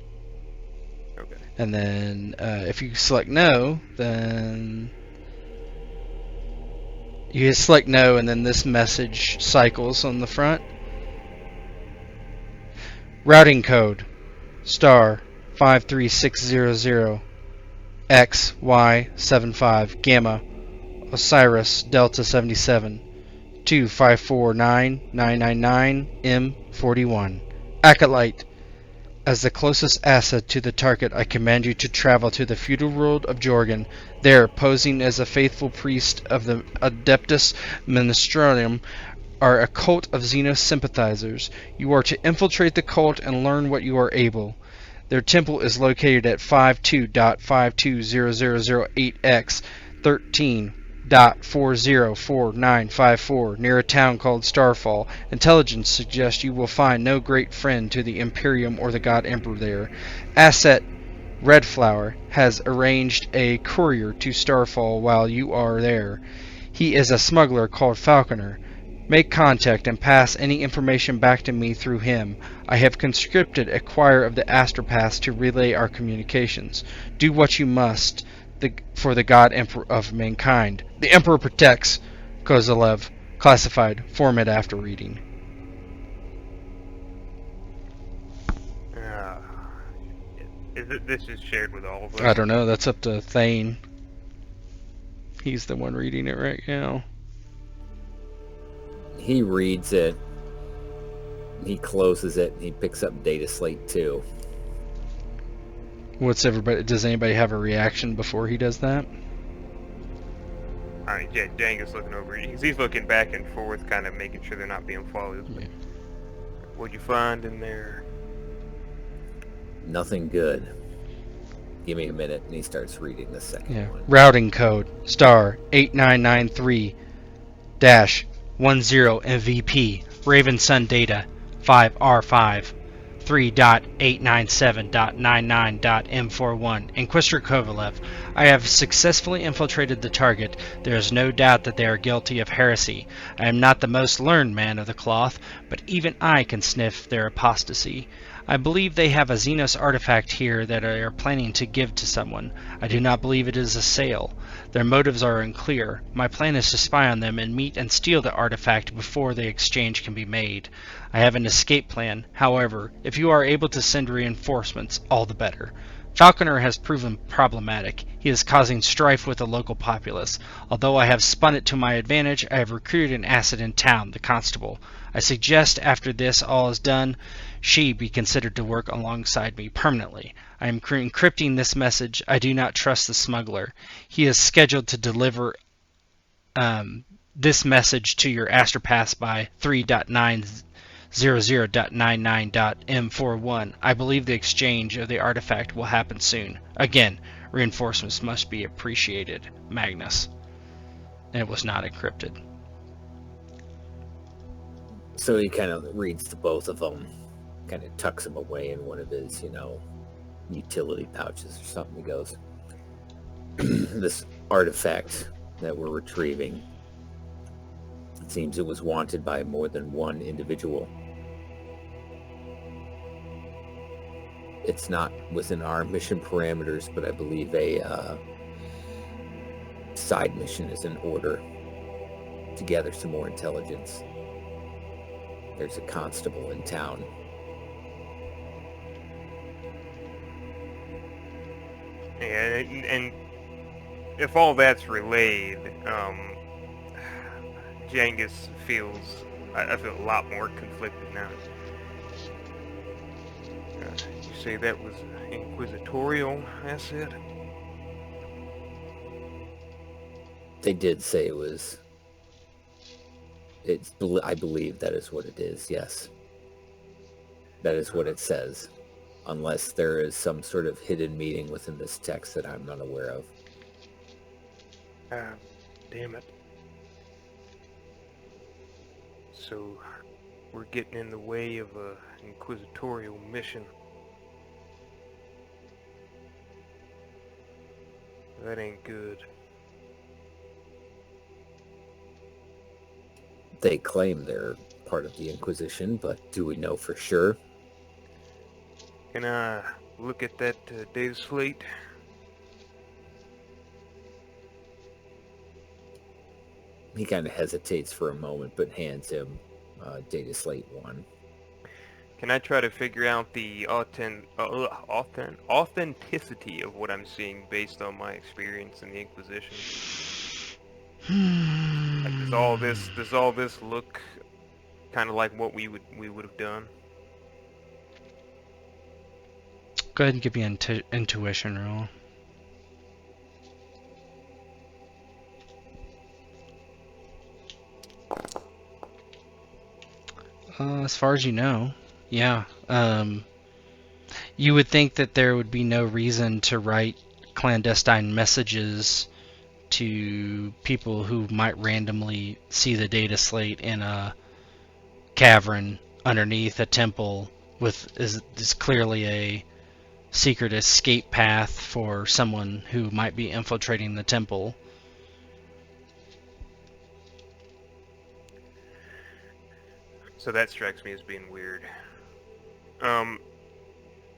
Speaker 1: And then if you select no, then you select no, and then this message cycles on the front. Routing code star 53600 XY75 Gamma Osiris Delta 77 2549999 M41. Acolyte. As the closest asset to the target, I command you to travel to the feudal world of Jorgen. There, posing as a faithful priest of the Adeptus Ministerium, are a cult of Xenos sympathizers. You are to infiltrate the cult and learn what you are able. Their temple is located at 52.5200008X 13.404954 near a town called Starfall. Intelligence suggests you will find no great friend to the Imperium or the God Emperor there. Asset Redflower has arranged a courier to Starfall while you are there. He is a smuggler called Falconer. Make contact and pass any information back to me through him. I have conscripted a choir of the astropaths to relay our communications. Do what you must for the God Emperor of mankind. The Emperor protects. Kozalev. Classified. Format after reading.
Speaker 3: This is shared with all of us?
Speaker 1: I don't know. That's up to Thane. He's the one reading it right now.
Speaker 2: He reads it, he closes it, and he picks up Data Slate 2.
Speaker 1: Does anybody have a reaction before he does that?
Speaker 3: Alright, yeah, Djangus looking over it. He's looking back and forth, kind of making sure they're not being followed.
Speaker 1: Yeah.
Speaker 3: What'd you find in there?
Speaker 2: Nothing good. Give me a minute, and he starts reading the second one.
Speaker 1: Routing code star 8993-10 MVP Raven Sun Data 5R5 3.897.99.M41. Inquisitor Kovalev, I have successfully infiltrated the target. There is no doubt that they are guilty of heresy. I am not the most learned man of the cloth, but even I can sniff their apostasy. I believe they have a Xenos artifact here that they are planning to give to someone. I do not believe it is a sale. Their motives are unclear. My plan is to spy on them and meet and steal the artifact before the exchange can be made. I have an escape plan. However, if you are able to send reinforcements, all the better. Falconer has proven problematic. He is causing strife with the local populace. Although I have spun it to my advantage, I have recruited an asset in town, the constable. I suggest after this all is done, she be considered to work alongside me permanently. I am encrypting this message. I do not trust the smuggler. He is scheduled to deliver this message to your astropaths by 3.900.99.M41. I believe the exchange of the artifact will happen soon. Again, reinforcements must be appreciated. Magnus. And it was not encrypted.
Speaker 2: So he kind of reads to both of them, kind of tucks them away in one of his, utility pouches or something. He goes, this artifact that we're retrieving, it seems it was wanted by more than one individual. It's not within our mission parameters, but I believe a side mission is in order to gather some more intelligence. There's a constable in town.
Speaker 3: Yeah, and if all that's relayed, Djangus feels, I feel a lot more conflicted now. You say that was inquisitorial asset?
Speaker 2: They did say it was. I believe that is what it is, yes. That is what it says. Unless there is some sort of hidden meaning within this text that I'm not aware of.
Speaker 3: Damn it. So, we're getting in the way of a inquisitorial mission. That ain't good.
Speaker 2: They claim they're part of the Inquisition, but do we know for sure?
Speaker 3: Can I look at that data slate.
Speaker 2: He kind of hesitates for a moment, but hands him data slate 1.
Speaker 3: Can I try to figure out the authenticity of what I'm seeing based on my experience in the Inquisition? Like, does all this look kind of like what we would have done?
Speaker 1: Go ahead and give me an intuition roll. As far as you know, yeah. You would think that there would be no reason to write clandestine messages to people who might randomly see the data slate in a cavern underneath a temple with is clearly a secret escape path for someone who might be infiltrating the temple.
Speaker 3: So that strikes me as being weird.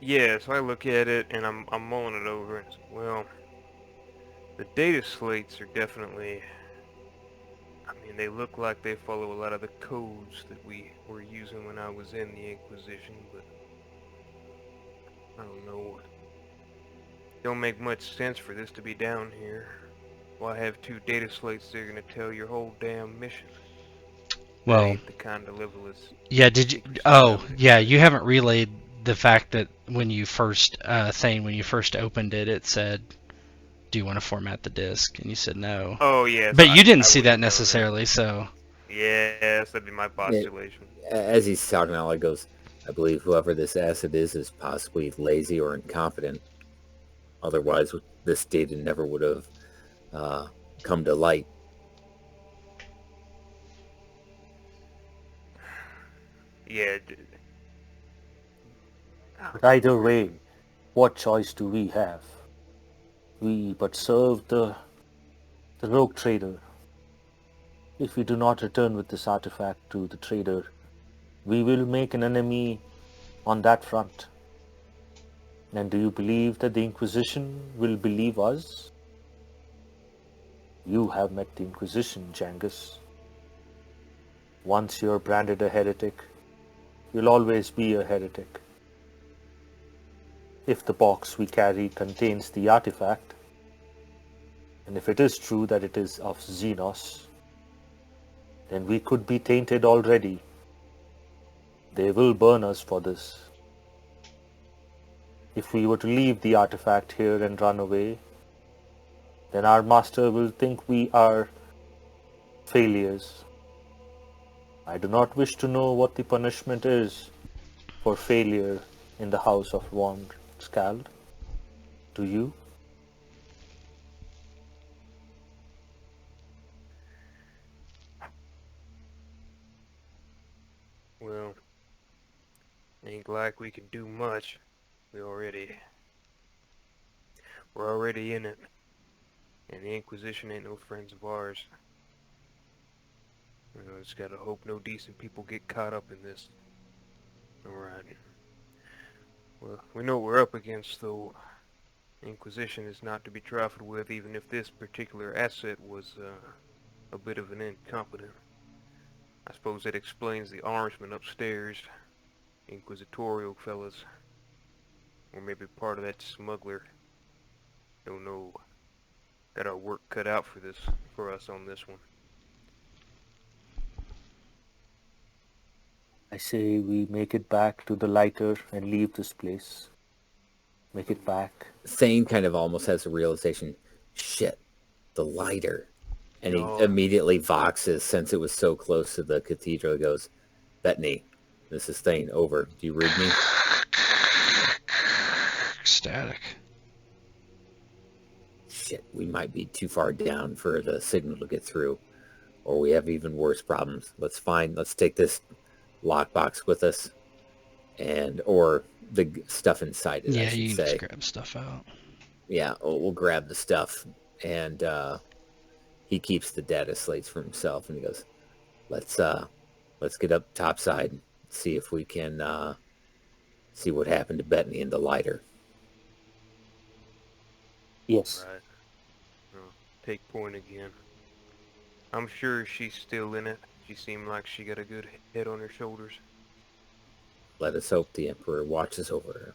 Speaker 3: Yeah, so I look at it and I'm mulling it over and well, the data slates are definitely, I mean, they look like they follow a lot of the codes that we were using when I was in the Inquisition, but I don't know. Don't make much sense for this to be down here. Why have 2 data slates that are gonna tell your whole damn mission? That
Speaker 1: Well,
Speaker 3: ain't the kind of level of
Speaker 1: yeah, did you?
Speaker 3: secrecy
Speaker 1: Oh,
Speaker 3: I would
Speaker 1: yeah,
Speaker 3: expect.
Speaker 1: you haven't relayed the fact that when you first, Thane, when you first opened it, it said, "Do you want to format the disk?" And you said no.
Speaker 3: Oh yes,
Speaker 1: But you didn't
Speaker 3: I
Speaker 1: see
Speaker 3: wouldn't
Speaker 1: that
Speaker 3: have known that.
Speaker 1: necessarily, so
Speaker 3: Yes, that'd be my postulation.
Speaker 2: As he's talking out, he goes, I believe whoever this asset is possibly lazy or incompetent. Otherwise, this data never would have come to light.
Speaker 3: Yeah.
Speaker 5: But either way, what choice do we have? We but serve the rogue trader. If we do not return with this artifact to the trader, we will make an enemy on that front. And do you believe that the Inquisition will believe us? You have met the Inquisition, Djangus. Once you're branded a heretic, you'll always be a heretic. If the box we carry contains the artifact, and if it is true that it is of Xenos, then we could be tainted already. They will burn us for this. If we were to leave the artifact here and run away, then our master will think we are failures. I do not wish to know what the punishment is for failure in the house of Von Skald. Do you?
Speaker 3: Well, ain't like we can do much. We're already in it. And the Inquisition ain't no friends of ours. Just gotta hope no decent people get caught up in this. Alright. Well, we know what we're up against, though. Inquisition is not to be trifled with, even if this particular asset was a bit of an incompetent. I suppose that explains the orangemen upstairs. Inquisitorial fellas. Or maybe part of that smuggler. Don't know. Got our work cut out for us on this one.
Speaker 5: I say we make it back to the lighter and leave this place. Make it back.
Speaker 2: Thane kind of almost has a realization, shit, the lighter. And
Speaker 3: No.
Speaker 2: he immediately voxes, since it was so close to the cathedral. He goes, Bettany, this is Thane, over. Do you read me?
Speaker 1: static.
Speaker 2: Shit, we might be too far down for the signal to get through. Or we have even worse problems. Let's take this lockbox with us, or the stuff inside it, I
Speaker 1: Yeah,
Speaker 2: should
Speaker 1: you can
Speaker 2: say.
Speaker 1: just grab stuff out.
Speaker 2: Yeah, we'll grab the stuff, and he keeps the data slates for himself, and he goes, let's get up topside, see if we can see what happened to Bettany and the lighter.
Speaker 5: Yes.
Speaker 3: Right. Well, take point again. I'm sure she's still in it. She seemed like she got a good head on her shoulders.
Speaker 2: Let us hope the Emperor watches over her.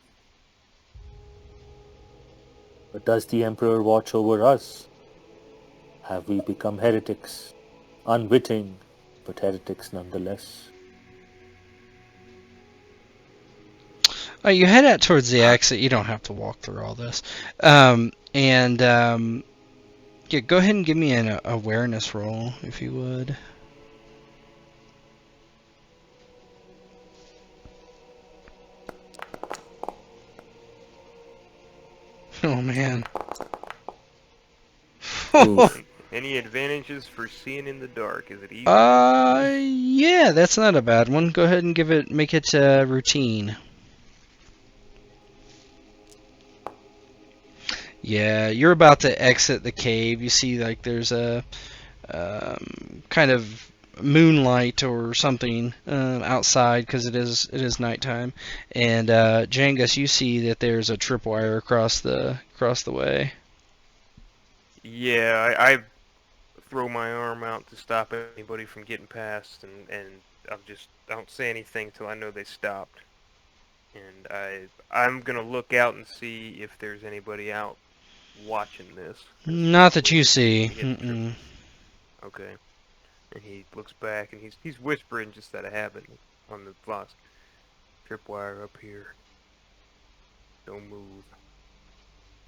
Speaker 5: But does the Emperor watch over us? Have we become heretics? Unwitting, but heretics nonetheless.
Speaker 1: You head out towards the exit. You don't have to walk through all this. Yeah, go ahead and give me an awareness roll, if you would. Oh, man.
Speaker 2: Oof.
Speaker 3: Any advantages for seeing in the dark? Is it easy?
Speaker 1: Yeah, that's not a bad one. Go ahead and make it routine. Yeah, you're about to exit the cave. You see, like, there's a kind of moonlight or something outside because it is nighttime. And Djangus, you see that there's a tripwire across the way.
Speaker 3: Yeah, I throw my arm out to stop anybody from getting past, and I don't say anything till I know they stopped. And I'm gonna look out and see if there's anybody out watching this.
Speaker 1: Not that you see.
Speaker 3: We get the trip- Okay. And he looks back and he's whispering just out of habit on the box. Tripwire up here. Don't move.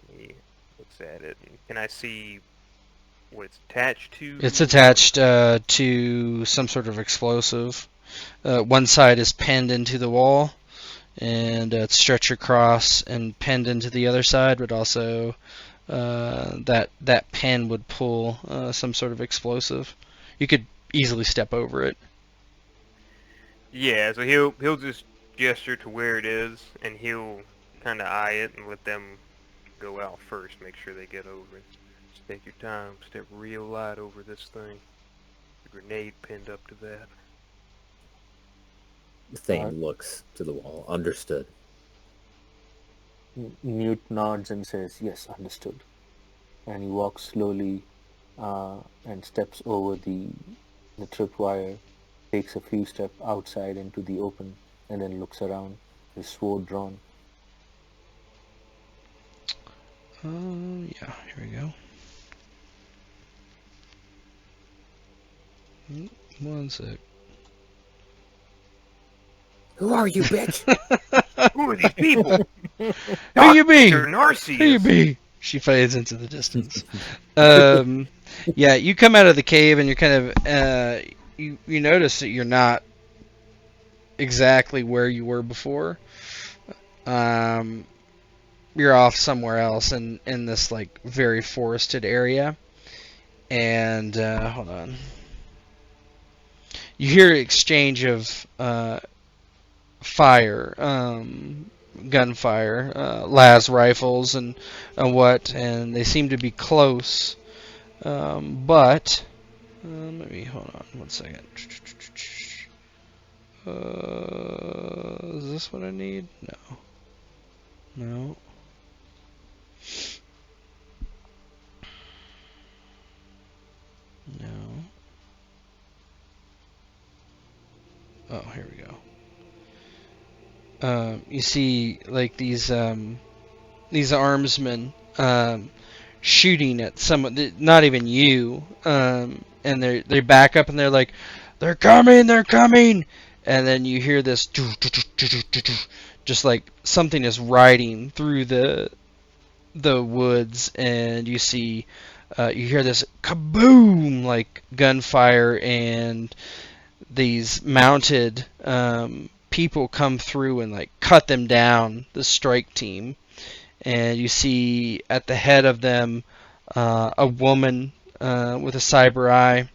Speaker 3: And he looks at it. And can I see what it's attached to?
Speaker 1: It's attached to some sort of explosive. One side is pinned into the wall, and it's stretched across and pinned into the other side, but also that pin would pull some sort of explosive. You could easily step over it.
Speaker 3: Yeah, so he'll just gesture to where it is, and he'll kind of eye it and let them go out first, make sure they get over it. Just take your time, step real light over this thing. The grenade pinned up to that.
Speaker 2: Thane looks to the wall. Understood.
Speaker 5: Newt nods and says, yes, understood. And he walks slowly and steps over the tripwire, takes a few steps outside into the open, and then looks around, his sword drawn.
Speaker 1: Yeah, here we go. One sec.
Speaker 2: Who are you, bitch?
Speaker 3: Who are these people?
Speaker 1: Who you be?
Speaker 3: Dr. Narcius.
Speaker 1: Who you be? She fades into the distance. Yeah, you come out of the cave and you're kind of you notice that you're not exactly where you were before. You're off somewhere else in this like very forested area. And hold on. You hear exchange of fire, gunfire, las rifles and and they seem to be close. But let me hold on 1 second. Is this what I need? No. Oh, here we go. You see, like these armsmen shooting at someone, not even you. And they back up and they're like, they're coming, and then you hear this, just like something is riding through the woods, and you see, you hear this kaboom, like gunfire, and these mounted people come through and like cut them down, the strike team. And you see at the head of them a woman with a cyber eye,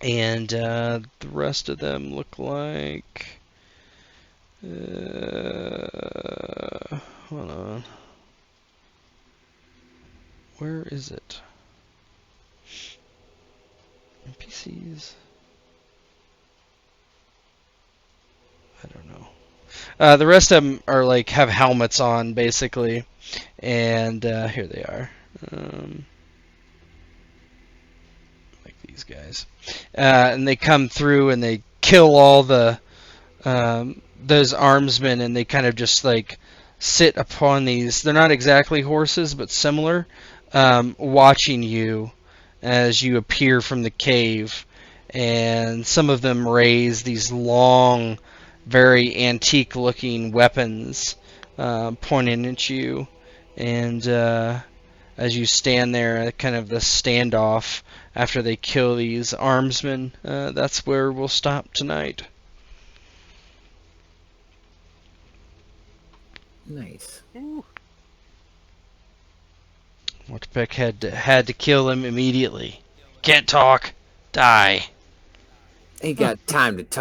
Speaker 1: and the rest of them look like hold on, where is it? NPCs, I don't know. The rest of them are like have helmets on basically, And here they are. Like these guys. And they come through and they kill all the those armsmen, and they kind of just like sit upon these. They're not exactly horses, but similar, watching you as you appear from the cave. And some of them raise these long, very antique-looking weapons, pointing at you. And as you stand there, kind of the standoff after they kill these armsmen, that's where we'll stop tonight.
Speaker 2: Nice.
Speaker 3: Ooh.
Speaker 1: Mortepec had to kill him immediately. Can't talk. Die.
Speaker 2: Ain't got time to talk.